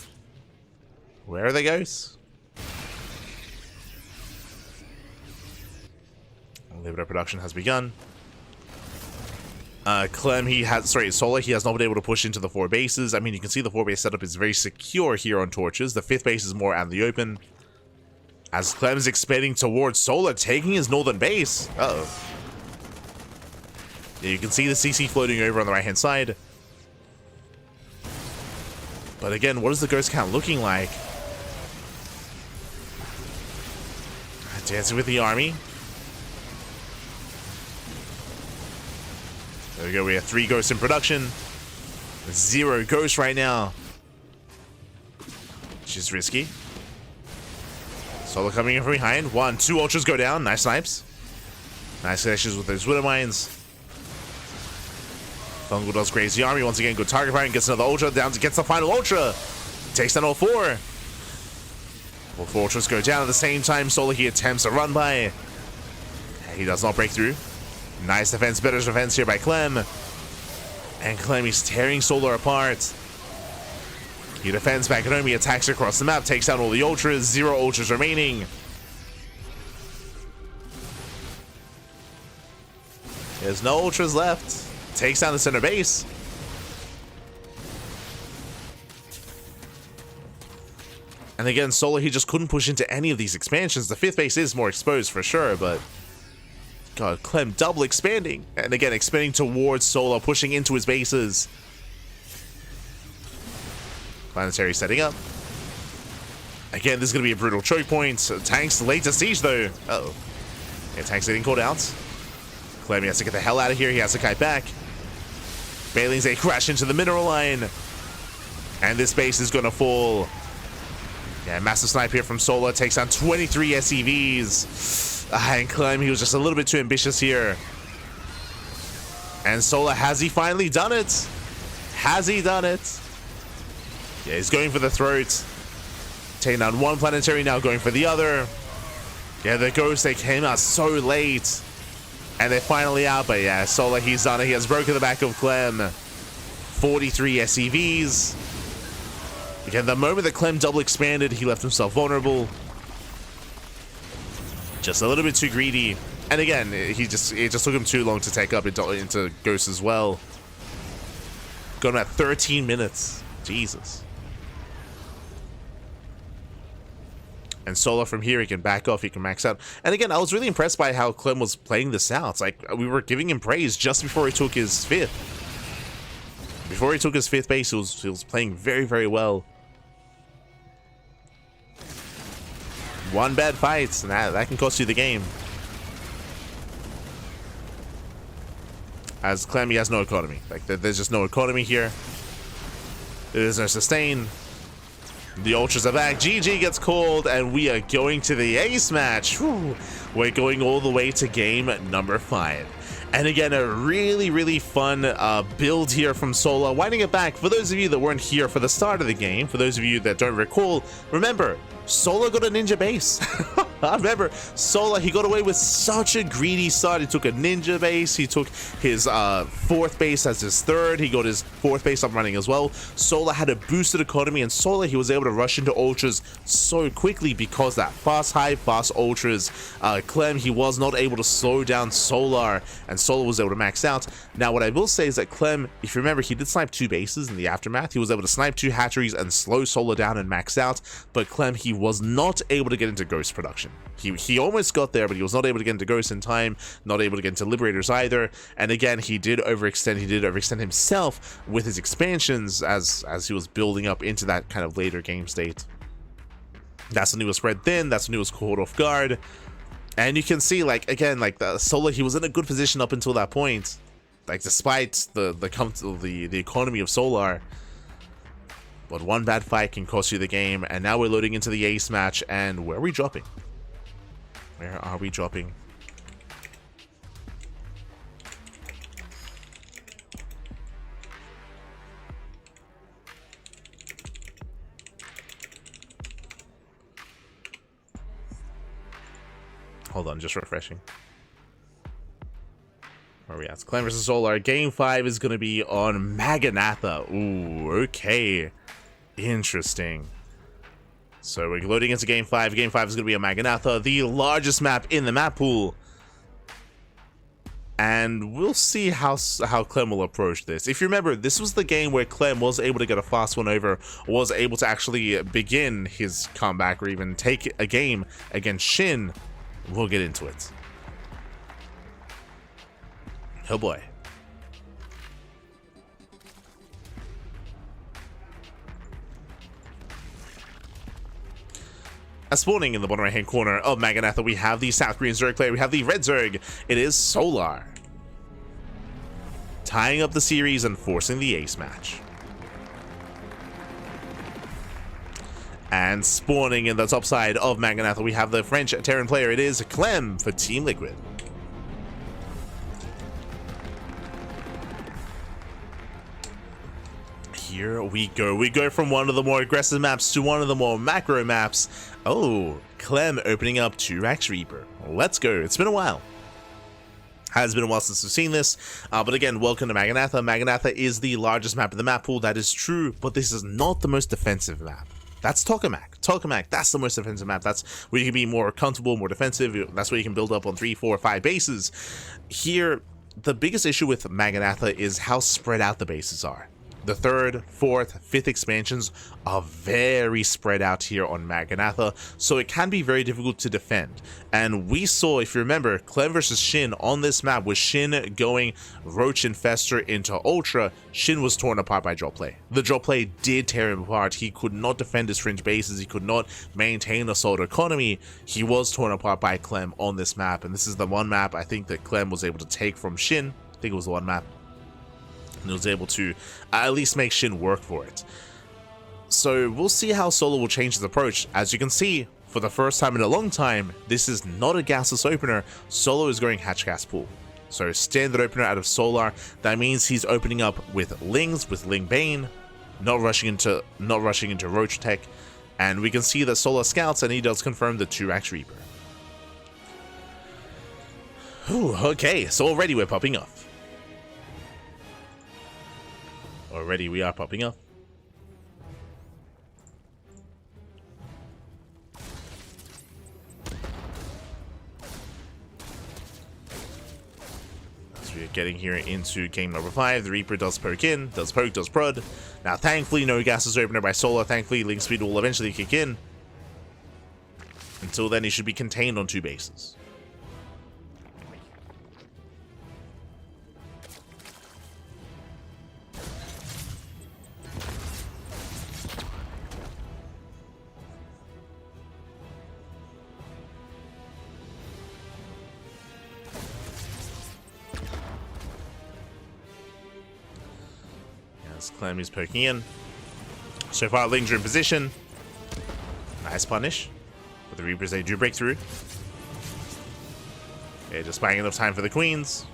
Where are the ghosts? Libra production has begun. Clem, Solar, he has not been able to push into the 4 bases. I mean, you can see the 4 base setup is very secure here on Torches. The 5th base is more out in the open. As Clem is expanding towards Solar, taking his northern base. Uh-oh. Yeah, you can see the CC floating over on the right-hand side. But again, what is the ghost count looking like? Dancing with the army. There we go. We have 3 ghosts in production. 0 ghosts right now. Which is risky. Solar coming in from behind. 1, 2 ultras go down. Nice snipes. Nice connections with those Widow Mines. Fungal does graze the army. Once again, good target fire and gets another ultra. Down to gets the final ultra. Takes down all 4. All 4 ultras go down at the same time. Solar, he attempts a run by. He does not break through. Nice defense, better defense here by Clem. And Clem is tearing Solar apart. He defends back at home. He attacks across the map, takes down all the ultras. 0 ultras remaining. There's no ultras left. Takes down the center base. And again, Solar, he just couldn't push into any of these expansions. The 5th base is more exposed for sure, but God, Clem double expanding. And again, expanding towards Solar, pushing into his bases. Planetary setting up. Again, this is going to be a brutal choke point. Tanks late to siege, though. Uh-oh. Yeah, Tanks getting called out. Clem has to get the hell out of here. He has to kite back. Bailings, they crash into the mineral line. And this base is going to fall. Yeah, massive snipe here from Solar. Takes down 23 SCVs. And Clem, he was just a little bit too ambitious here. And Solar, has he finally done it? Has he done it? Yeah, he's going for the throat. Taking down 1 planetary, now going for the other. Yeah, the ghosts, they came out so late. And they're finally out, but yeah, Solar, he's done it. He has broken the back of Clem. 43 SCVs. Again, the moment that Clem double expanded, he left himself vulnerable. Just a little bit too greedy. And again, it just took him too long to take up into Ghost as well. Going about 13 minutes. Jesus. And Solar from here, he can back off, he can max out. And again, I was really impressed by how Clem was playing this out. It's like, we were giving him praise just before he took his 5th. Before he took his 5th base, he was playing very, very well. One bad fight, and that can cost you the game. As Clem, he has no economy. Like, there's just no economy here. There's no sustain. The Ultras are back. GG gets called, and we are going to the ace match. Whew. We're going all the way to game number 5. And again, a really, really fun build here from Solar. Winding it back, for those of you that weren't here for the start of the game, for those of you that don't recall, remember, Solar got a ninja base. I remember Solar, he got away with such a greedy start. He took a ninja base, he took his 4th base as his 3rd, he got his 4th base up running as well. Solar had a boosted economy, and Solar, he was able to rush into ultras so quickly because that fast high, fast ultras. Clem, he was not able to slow down Solar, and Solar was able to max out. Now what I will say is that Clem, if you remember, he did snipe 2 bases in the aftermath. He was able to snipe 2 hatcheries and slow Solar down and max out, but Clem, he was not able to get into ghost production. He almost got there, but he was not able to get into ghost in time, not able to get into liberators either. And again, he did overextend himself with his expansions as he was building up into that kind of later game state. That's when he was spread thin, that's when he was caught off guard. And you can see, like, again, like, the Solar, he was in a good position up until that point, like, despite the economy of Solar. But one bad fight can cost you the game, and now we're loading into the ace match. And where are we dropping? Where are we dropping? Hold on, just refreshing. Where are we at? Clem versus Solar. Game 5 is going to be on Maganatha. Ooh, okay. Interesting. So we're loading into game 5. Game 5 is going to be a Maganatha, the largest map in the map pool. And we'll see how Clem will approach this. If you remember, this was the game where Clem was able to get a fast one over, was able to actually begin his comeback or even take a game against Shin. We'll get into it. Oh boy. Spawning in the bottom right hand corner of Maganatha, we have the South Korean Zerg player, we have the Red Zerg. It is Solar, tying up the series and forcing the ace match. And spawning in the top side of Maganatha, we have the French Terran player. It is Clem for Team Liquid. Here we go. We go from one of the more aggressive maps to one of the more macro maps. Oh, Clem opening up 2-Rax Reaper. Let's go. It's been a while. Has been a while since we've seen this. But again, welcome to Maganatha. Maganatha is the largest map in the map pool. That is true, but this is not the most defensive map. That's Tokamak. Tokamak, that's the most defensive map. That's where you can be more comfortable, more defensive. That's where you can build up on 3, 4, 5 bases. Here, the biggest issue with Maganatha is how spread out the bases are. The 3rd, 4th, 5th expansions are very spread out here on Maganatha, so it can be very difficult to defend. And we saw, if you remember, Clem versus Shin on this map, with Shin going Roach Infestor into Ultra, Shin was torn apart by drop play. The drop play did tear him apart. He could not defend his fringe bases, he could not maintain a solid economy. He was torn apart by Clem on this map, and this is the one map I think that Clem was able to take from Shin. I think it was the one map. And was able to at least make Shin work for it. So we'll see how Solar will change his approach. As you can see, for the first time in a long time, this is not a gasless opener. Solar is going hatch gas pool. So standard opener out of Solar. That means he's opening up with Lings, with Ling Bane, not rushing into Roach Tech. And we can see that Solar scouts, and he does confirm the 2-Rax Reaper. Whew, okay, so already we're popping off. Already we are popping up. As we are getting here into game number 5, the Reaper does poke in, does poke, does prod. Now thankfully no gases opener by Solar, thankfully Link Speed will eventually kick in. Until then, he should be contained on 2 bases. Clem is poking in. So far, Lings are in position. Nice punish. But the Reapers, they do break through. Okay, just buying enough time for the Queens.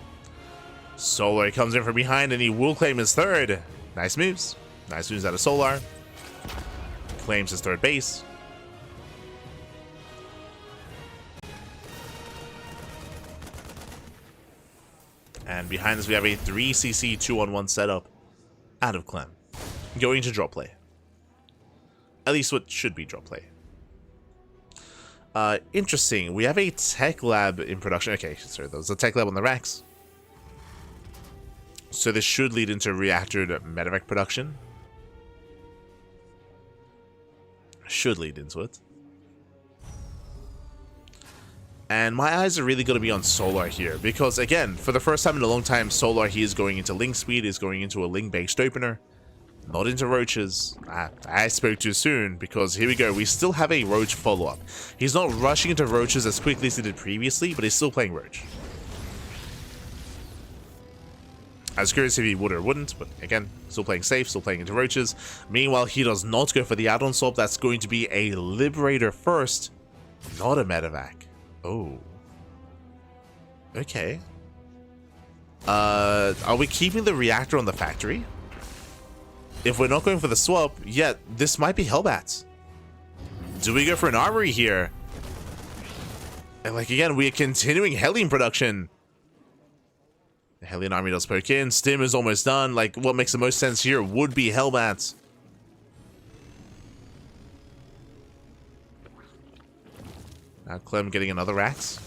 Solar comes in from behind and he will claim his 3rd. Nice moves. Nice moves out of Solar. Claims his 3rd base. And behind us, we have a 3cc 2-on-1 setup out of Clem. Going to draw play. At least what should be draw play. Interesting. We have a tech lab in production. Okay, sorry, there's a tech lab on the racks. So this should lead into reactor medevac production. Should lead into it. And my eyes are really going to be on Solar here, because again, for the first time in a long time, Solar, he is going into Link speed, is going into a Link-based opener, not into Roaches. I spoke too soon, because here we go, we still have a Roach follow-up. He's not rushing into Roaches as quickly as he did previously, but he's still playing Roach. I was curious if he would or wouldn't, but again, still playing safe, still playing into Roaches. Meanwhile, he does not go for the add-on swap. That's going to be a Liberator first, not a medevac. Oh. Okay. Are we keeping the reactor on the factory? If we're not going for the swap, yet this might be Hellbats. Do we go for an armory here? And like again, we are continuing Hellion production. The Hellion army does poke in. Stim is almost done. Like, what makes the most sense here would be Hellbats. Now Clem getting another Rax.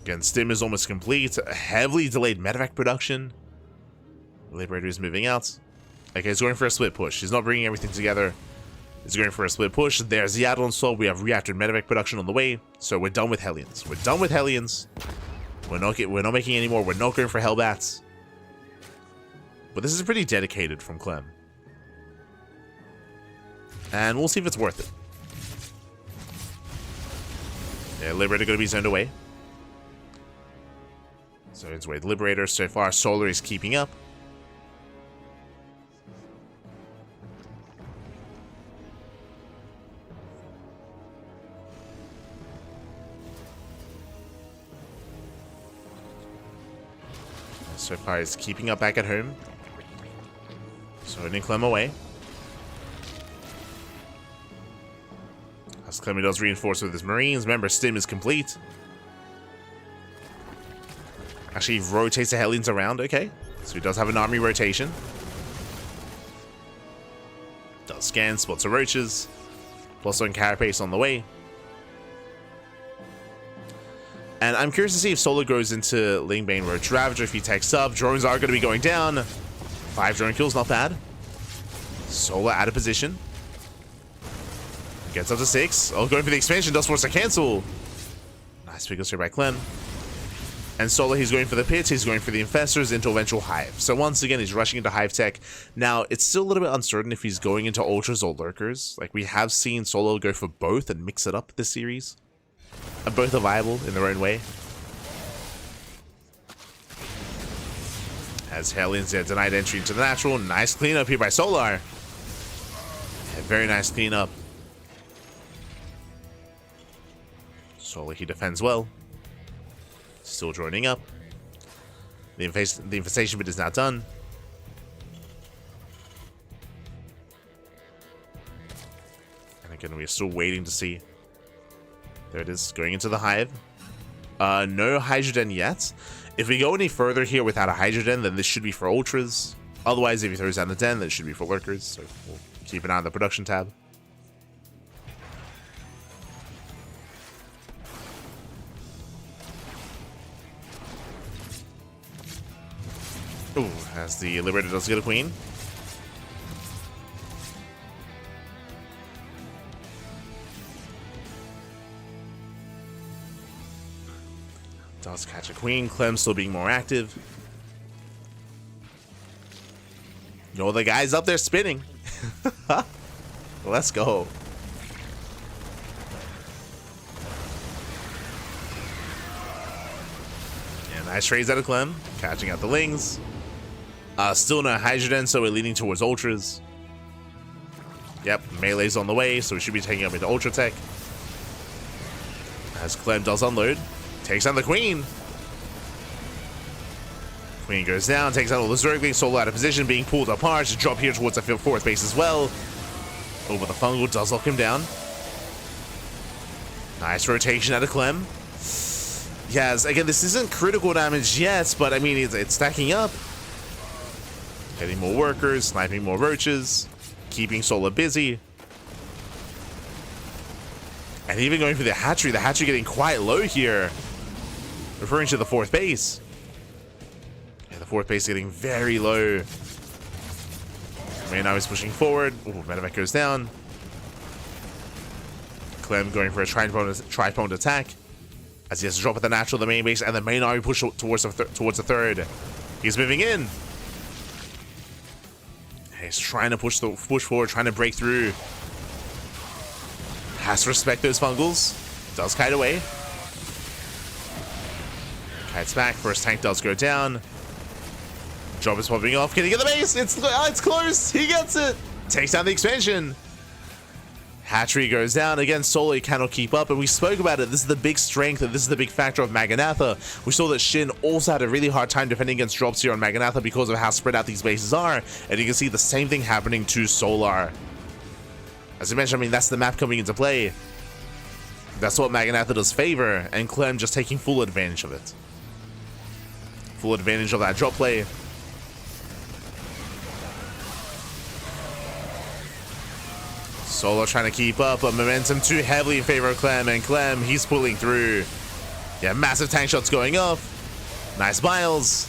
Again, Stim is almost complete. Heavily delayed medevac production. Liberator is moving out. Okay, he's going for a split push. He's not bringing everything together. He's going for a split push. There's the add-on swap. We have reactor medevac production on the way. So we're done with Hellions. We're done with Hellions. We're not making any more. We're not going for Hellbats. But this is pretty dedicated from Clem. And we'll see if it's worth it. Yeah, Liberator going to be zoned away. So it's with Liberator. So far, Solar is keeping up. So far, is keeping up back at home. Zoning Clem away. As Clem does reinforce with his Marines. Remember, Stim is complete. Actually, he rotates the Hellions around. Okay. So he does have an army rotation. Does scan, spots the Roaches. Plus on Carapace on the way. And I'm curious to see if Solar goes into Lingbane Roach Ravager if he takes up. Drones are going to be going down. 5 drone kills, not bad. Solar out of position. Gets up to 6. Oh, going for the expansion, does force a cancel. Nice pick straight by Clem. And Solar, he's going for the pits, he's going for the infestors into eventual Hive. So once again, he's rushing into Hive tech. Now, it's still a little bit uncertain if he's going into Ultras or Lurkers. Like, we have seen Solar go for both and mix it up this series. And both are viable in their own way. As Hellions denied entry into the natural. Nice cleanup here by Solar. Yeah, very nice cleanup. Solar, he defends well. Still joining up. The infestation bit is now done. And again, we're still waiting to see. There it is, going into the Hive. No Hydroden yet. If we go any further here without a Hydroden, then this should be for Ultras. Otherwise, if he throws down the Den, then it should be for Lurkers. So we'll keep an eye on the production tab. Ooh, as the Liberator does get a Queen. Does catch a queen. Clem still being more active. You know, the guy's up there spinning. Let's go. Yeah, nice trades out of Clem. Catching out the Lings. Still no Hydrogen, so we're leaning towards Ultras. Yep, melee's on the way, so we should be taking up into Ultra Tech. As Clem does unload. Takes down the Queen. Queen goes down, takes out all the Zerglings, Solar out of position, being pulled apart. To drop here towards the fourth base as well. Over the fungal, does lock him down. Nice rotation out of Clem. Yes, again, this isn't critical damage yet, but I mean, it's stacking up. Getting more workers, sniping more roaches, keeping Solar busy. And even going for the hatchery getting quite low here. Referring to the fourth base. Yeah, the fourth base getting very low. Now he's pushing forward. Ooh, Medevac goes down. Clem going for a tripod attack. As he has to drop at the natural, the main base, and the main army push towards the third. He's moving in. He's trying to push forward, trying to break through. Has to respect those fungals. Does kite away. Kites back. First tank does go down. Job is popping off. Can he get the base? It's close. He gets it. Takes down the expansion. Hatchery goes down. Again, Solar cannot keep up, and we spoke about it. This is the big strength, and this is the big factor of Maganatha. We saw that Shin also had a really hard time defending against drops here on Maganatha because of how spread out these bases are, and you can see the same thing happening to Solar. As I mentioned, I mean, that's the map coming into play. That's what Maganatha does favor, and Clem just taking full advantage of it. Full advantage of that drop play. Solar trying to keep up, but momentum too heavily in favor of Clem, and Clem, he's pulling through. Yeah, massive tank shots going off. Nice miles.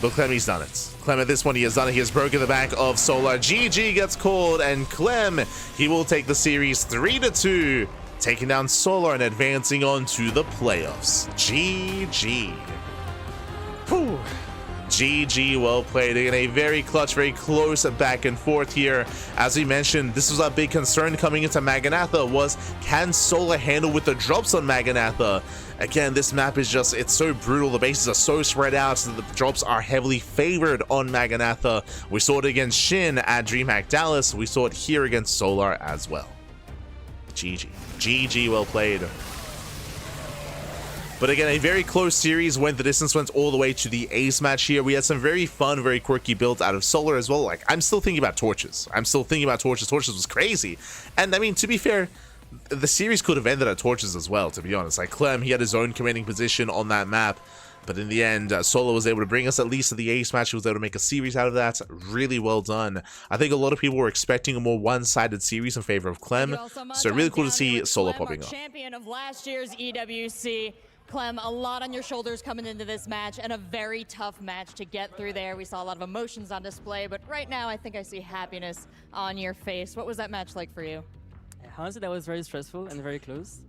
But Clem, he's done it. Clem, at this point, he has done it. He has broken the back of Solar. GG gets called, and Clem, he will take the series 3-2, taking down Solar and advancing on to the playoffs. GG. Whew. GG, well played. Again, a very clutch, very close back and forth here. As we mentioned, this was our big concern coming into Maganatha, was can Solar handle with the drops on Maganatha? Again, this map is just, it's so brutal. The bases are so spread out, so the drops are heavily favored on Maganatha. We saw it against Shin at DreamHack Dallas. We saw it here against Solar as well. GG. GG, well played. But again, a very close series. Went the distance, went all the way to the ace match here. We had some very fun, very quirky builds out of Solar as well. Like, I'm still thinking about Torches. Torches was crazy. And I mean, to be fair, the series could have ended at Torches as well, to be honest. Like, Clem, he had his own commanding position on that map. But in the end, Solar was able to bring us at least to the ace match. He was able to make a series out of that. Really well done. I think a lot of people were expecting a more one-sided series in favor of Clem. So really cool to see Solar popping up. Champion of last year's EWC. Clem, a lot on your shoulders coming into this match, and a very tough match to get through there. We saw a lot of emotions on display, but right now I think I see happiness on your face. What was that match like for you? Honestly, that was very stressful and very close.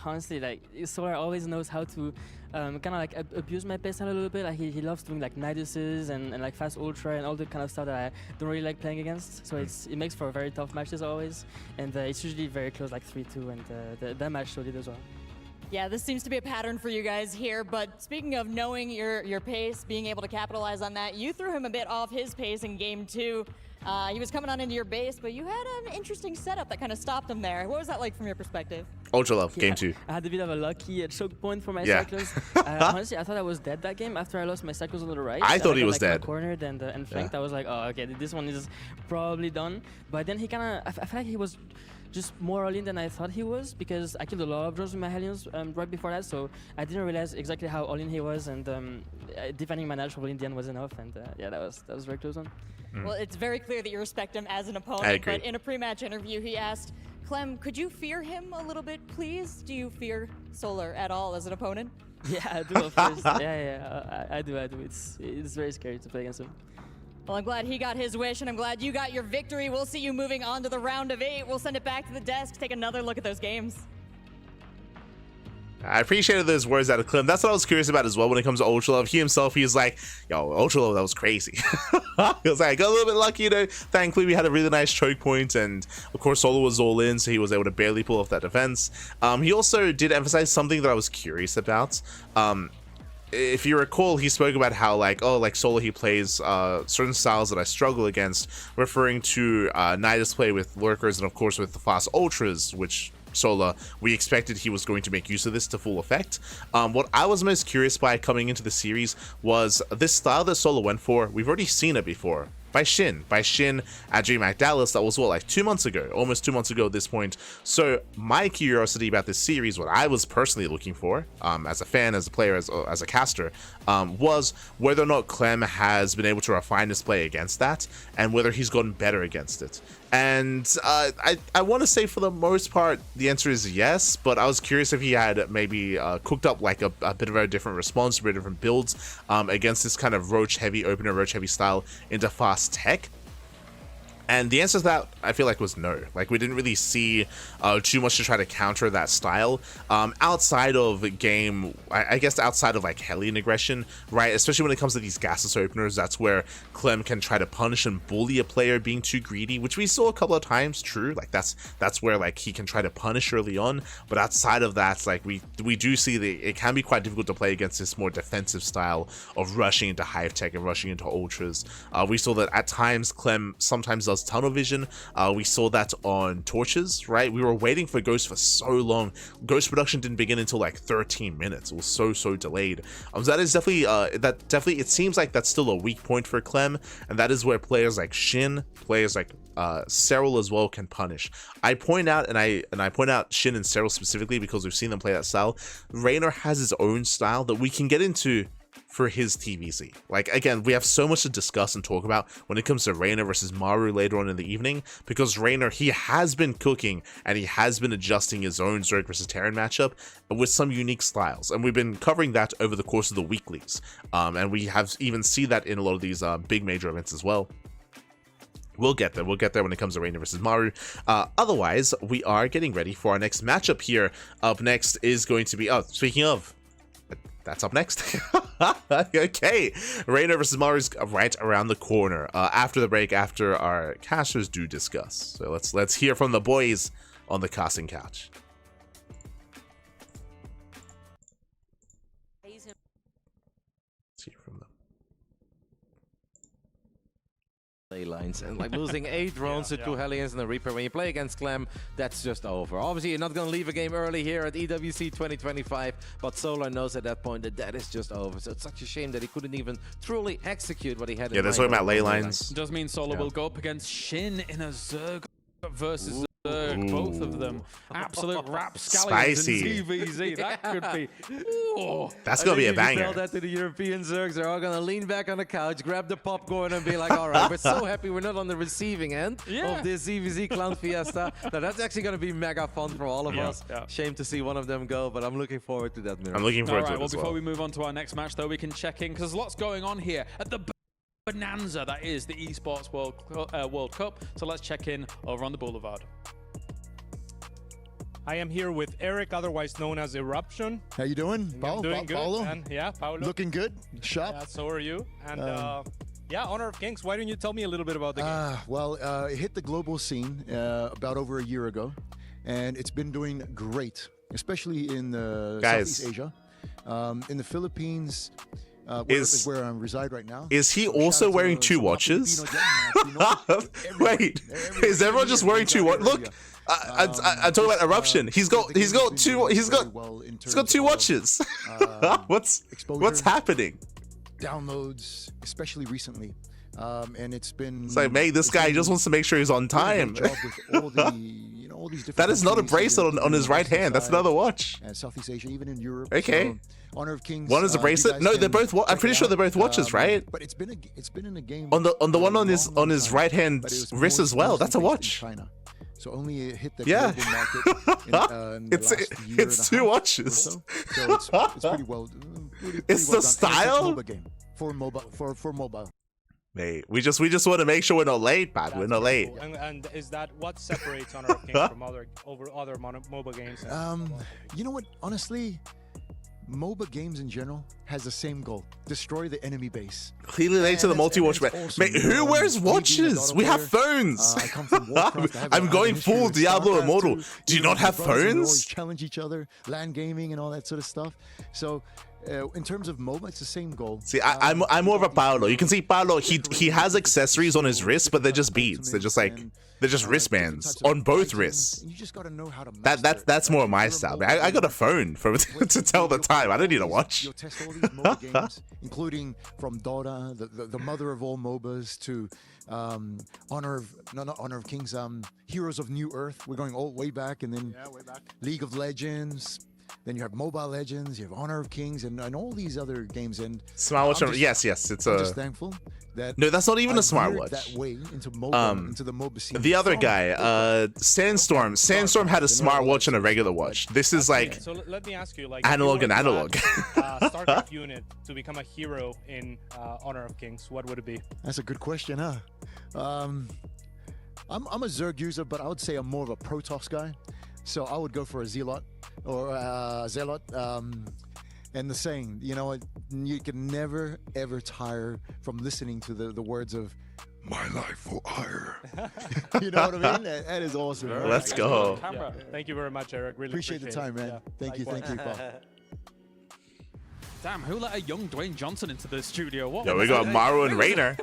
Honestly, like, Solar always knows how to kind of like abuse my pace a little bit. Like, he loves doing like Niduses and like fast ultra and all the kind of stuff that I don't really like playing against. So it makes for very tough matches always, and it's usually very close, like 3-2, and that match showed it as well. Yeah, this seems to be a pattern for you guys here, but speaking of knowing your pace, being able to capitalize on that, you threw him a bit off his pace in game 2. He was coming on into your base, but you had an interesting setup that kind of stopped him there. What was that like from your perspective? Ultra love, game 2. I had a bit of a lucky choke point for my cycles. Honestly, I thought I was dead that game after I lost my cycles on the right. I thought he was dead. Cornered and flanked. I was like, oh, okay, this one is probably done. But then he kind of, I feel like he was just more all in than I thought he was, because I killed a lot of drones with my Hellions right before that, so I didn't realize exactly how all in he was, and defending my natural in the end was enough, and yeah, that was a very close one. Well, it's very clear that you respect him as an opponent. I agree. But in a pre-match interview, he asked, Clem, could you fear him a little bit, please? Do you fear Solar at all as an opponent? Yeah, I do, of course. I do. It's very scary to play against him. Well, I'm glad he got his wish, and I'm glad you got your victory. We'll see you moving on to the round of 8. We'll send it back to the desk, take another look at those games. I appreciated those words out of Clem. That's what I was curious about as well when it comes to Ultra Love. He himself, he's like, yo, Ultra Love, that was crazy. He was like, got a little bit lucky, you know. Thankfully, we had a really nice choke point, and of course, Solo was all in, so he was able to barely pull off that defense. He also did emphasize something that I was curious about. If you recall, he spoke about how, like, oh, like Solo, he plays certain styles that I struggle against, referring to Nidus play with lurkers and of course with the fast ultras, which Sola, we expected he was going to make use of this to full effect. What I was most curious by coming into the series was this style that Sola went for. We've already seen it before. By Shin at DreamHack Dallas. That was what, like 2 months ago, almost 2 months ago at this point. So my curiosity about this series, what I was personally looking for, as a fan, as a player, as a caster, was whether or not Clem has been able to refine his play against that, and whether he's gotten better against it. And I want to say for the most part the answer is yes, but I was curious if he had maybe cooked up like a bit of a different response, a bit of different builds against this kind of roach heavy, opener roach heavy style into fast tech. And the answer to that, I feel like, was no. Like, we didn't really see too much to try to counter that style outside of game, I guess outside of like Hellion aggression, right? Especially when it comes to these gaseous openers, that's where Clem can try to punish and bully a player being too greedy, which we saw a couple of times, true. Like, that's where like he can try to punish early on. But outside of that, like we do see that it can be quite difficult to play against this more defensive style of rushing into hive tech and rushing into ultras. We saw that at times Clem sometimes does tunnel vision. We saw that on torches, right? We were waiting for Ghost for so long. Ghost production didn't begin until like 13 minutes. It was so delayed. So that is definitely it seems like that's still a weak point for Clem, and that is where players like Shin, players like Serral as well can punish. I point out, and I point out Shin and Serral specifically because we've seen them play that style. Raynor has his own style that we can get into for his TvZ. Like, again, we have so much to discuss and talk about when it comes to Raynor versus Maru later on in the evening, because Raynor, he has been cooking and he has been adjusting his own Zerg versus Terran matchup with some unique styles, and we've been covering that over the course of the weeklies, and we have even seen that in a lot of these big major events as well. We'll get there when it comes to Raynor versus Maru. Otherwise, we are getting ready for our next matchup here. Up next is going to be, speaking of, that's up next. Okay, Raynor versus Maru is right around the corner. After the break, after our casters do discuss. So let's hear from the boys on the casting couch. Let's hear from them. Ley lines and like losing 8 drones to 2 Hellions and a Reaper. When you play against Clem, that's just over. Obviously, you're not going to leave a game early here at EWC 2025, but Solar knows at that point that that is just over. So it's such a shame that he couldn't even truly execute what he had in mind. Yeah, they're talking about ley lines. It does mean Solar will go up against Shin in a Zerg versus Zerg. Both of them absolute rapscallions in TvZ. That could be. Ooh. That's gonna be a banger. Tell that to the European Zergs. They're all gonna lean back on the couch, grab the popcorn, and be like, "All right, we're so happy we're not on the receiving end of this TvZ Clown Fiesta." Now that's actually gonna be mega fun for all of us. Shame to see one of them go, but I'm looking forward to that. Mirror. I'm looking forward to it well, as before we move on to our next match, though, we can check in because there's lots going on here at the bonanza that is the Esports World Cup. So let's check in over on the Boulevard. I am here with Eric, otherwise known as Eruption. How you doing? Doing good. Paulo? And Paulo. Looking good. Sharp. Yeah, so are you. And Honor of Kings, why don't you tell me a little bit about the game? Well, it hit the global scene about over a year ago, and it's been doing great, especially in Southeast Asia. In the Philippines, is where I reside right now. Is he also wearing 2 watches? Wait, is everyone just wearing 2 watches? Look, I'm talking about Eruption. He's got 2 watches. What's happening? Downloads, especially recently, and it's been. It's like, mate, this guy just wants to make sure he's on time. That is not a bracelet on his right hand. That's another watch. Southeast Asia, even in Europe. Okay. So, Honor of Kings. One is a bracelet. No, they're both. I'm pretty sure they're both watches, right? But it's been in a game. On the one on his right hand wrist as well. That's a watch. China. So only it hit the global market in the last year it's 2 watches. So it's pretty well. It's the style. It's a MOBA game for mobile. Mate, we just want to make sure we're not late, man. We're not late. Cool. And is that what separates Honor of Kings from other MOBA games? You know what? Honestly, MOBA games in general has the same goal: destroy the enemy base. Clearly late to the multi-watch, man. Awesome. Mate, who wears watches? We have phones. I come from Warcraft. I'm going full Diablo Immortal. Do you not have phones? Challenge each other, LAN gaming, and all that sort of stuff. So, in terms of MOBA, it's the same goal. See, I'm more of a Paolo. You can see Paolo. He has accessories on his wrists, but they're just beads. They're just like wristbands on both wrists. You just gotta know how to That's more of my style. Man. I got a phone for to tell the time. I don't need a watch. You'll test all these MOBA games, including from Dota, the mother of all MOBAs, to Honor of Kings, Heroes of New Earth. We're going all way back, and then League of Legends. Then you have Mobile Legends, you have Honor of Kings, and all these other games. And smartwatch. Yes, it's I'm just thankful that no, that's not even a smartwatch. That way into MOBA, into the MOBA scene. The other guy, Sandstorm had a smartwatch and a regular watch. This is like so let me ask you, like, analog and analog. StarCraft unit to become a hero in Honor of Kings, what would it be? That's a good question, huh? I'm a Zerg user, but I would say I'm more of a Protoss guy. So I would go for a Zealot or a Zealot. And the saying, you know, you can never ever tire from listening to the words of "My life will hire." You know what I mean? That is awesome. Let's go. Yeah. Thank you very much, Eric. Really appreciate the time, man. Yeah. Thank you, Bob. Damn, who let a young Dwayne Johnson into the studio? What? Yo, we got Maru and Rainer.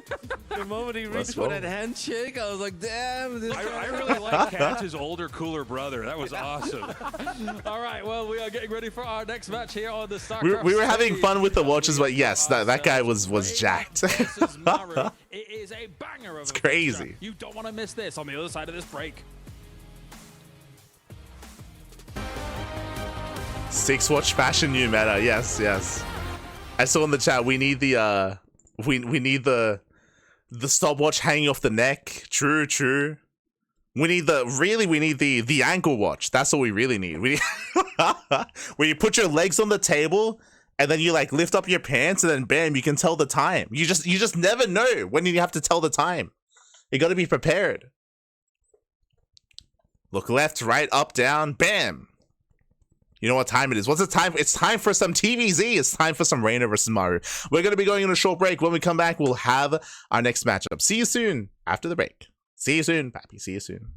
The moment he reached for that handshake, I was like, damn. This I really like Kent's older, cooler brother. That was awesome. All right, well, we are getting ready for our next match here on the StarCraft. We were having fun with the watches, but yes, that guy was jacked. It is a banger of It's crazy. You don't want to miss this on the other side of this break. 6-watch fashion new meta. Yes. I saw in the chat we need the we need the stopwatch hanging off the neck. True. We need the ankle watch. That's what we really need. We need where you put your legs on the table and then you like lift up your pants and then bam, you can tell the time. You just never know when you have to tell the time. You got to be prepared. Look left, right, up, down, bam. You know what time it is. What's the time? It's time for some TvZ. It's time for some Rainer versus Maru. We're going to be going on a short break. When we come back, we'll have our next matchup. See you soon after the break. See you soon, Pappy. See you soon.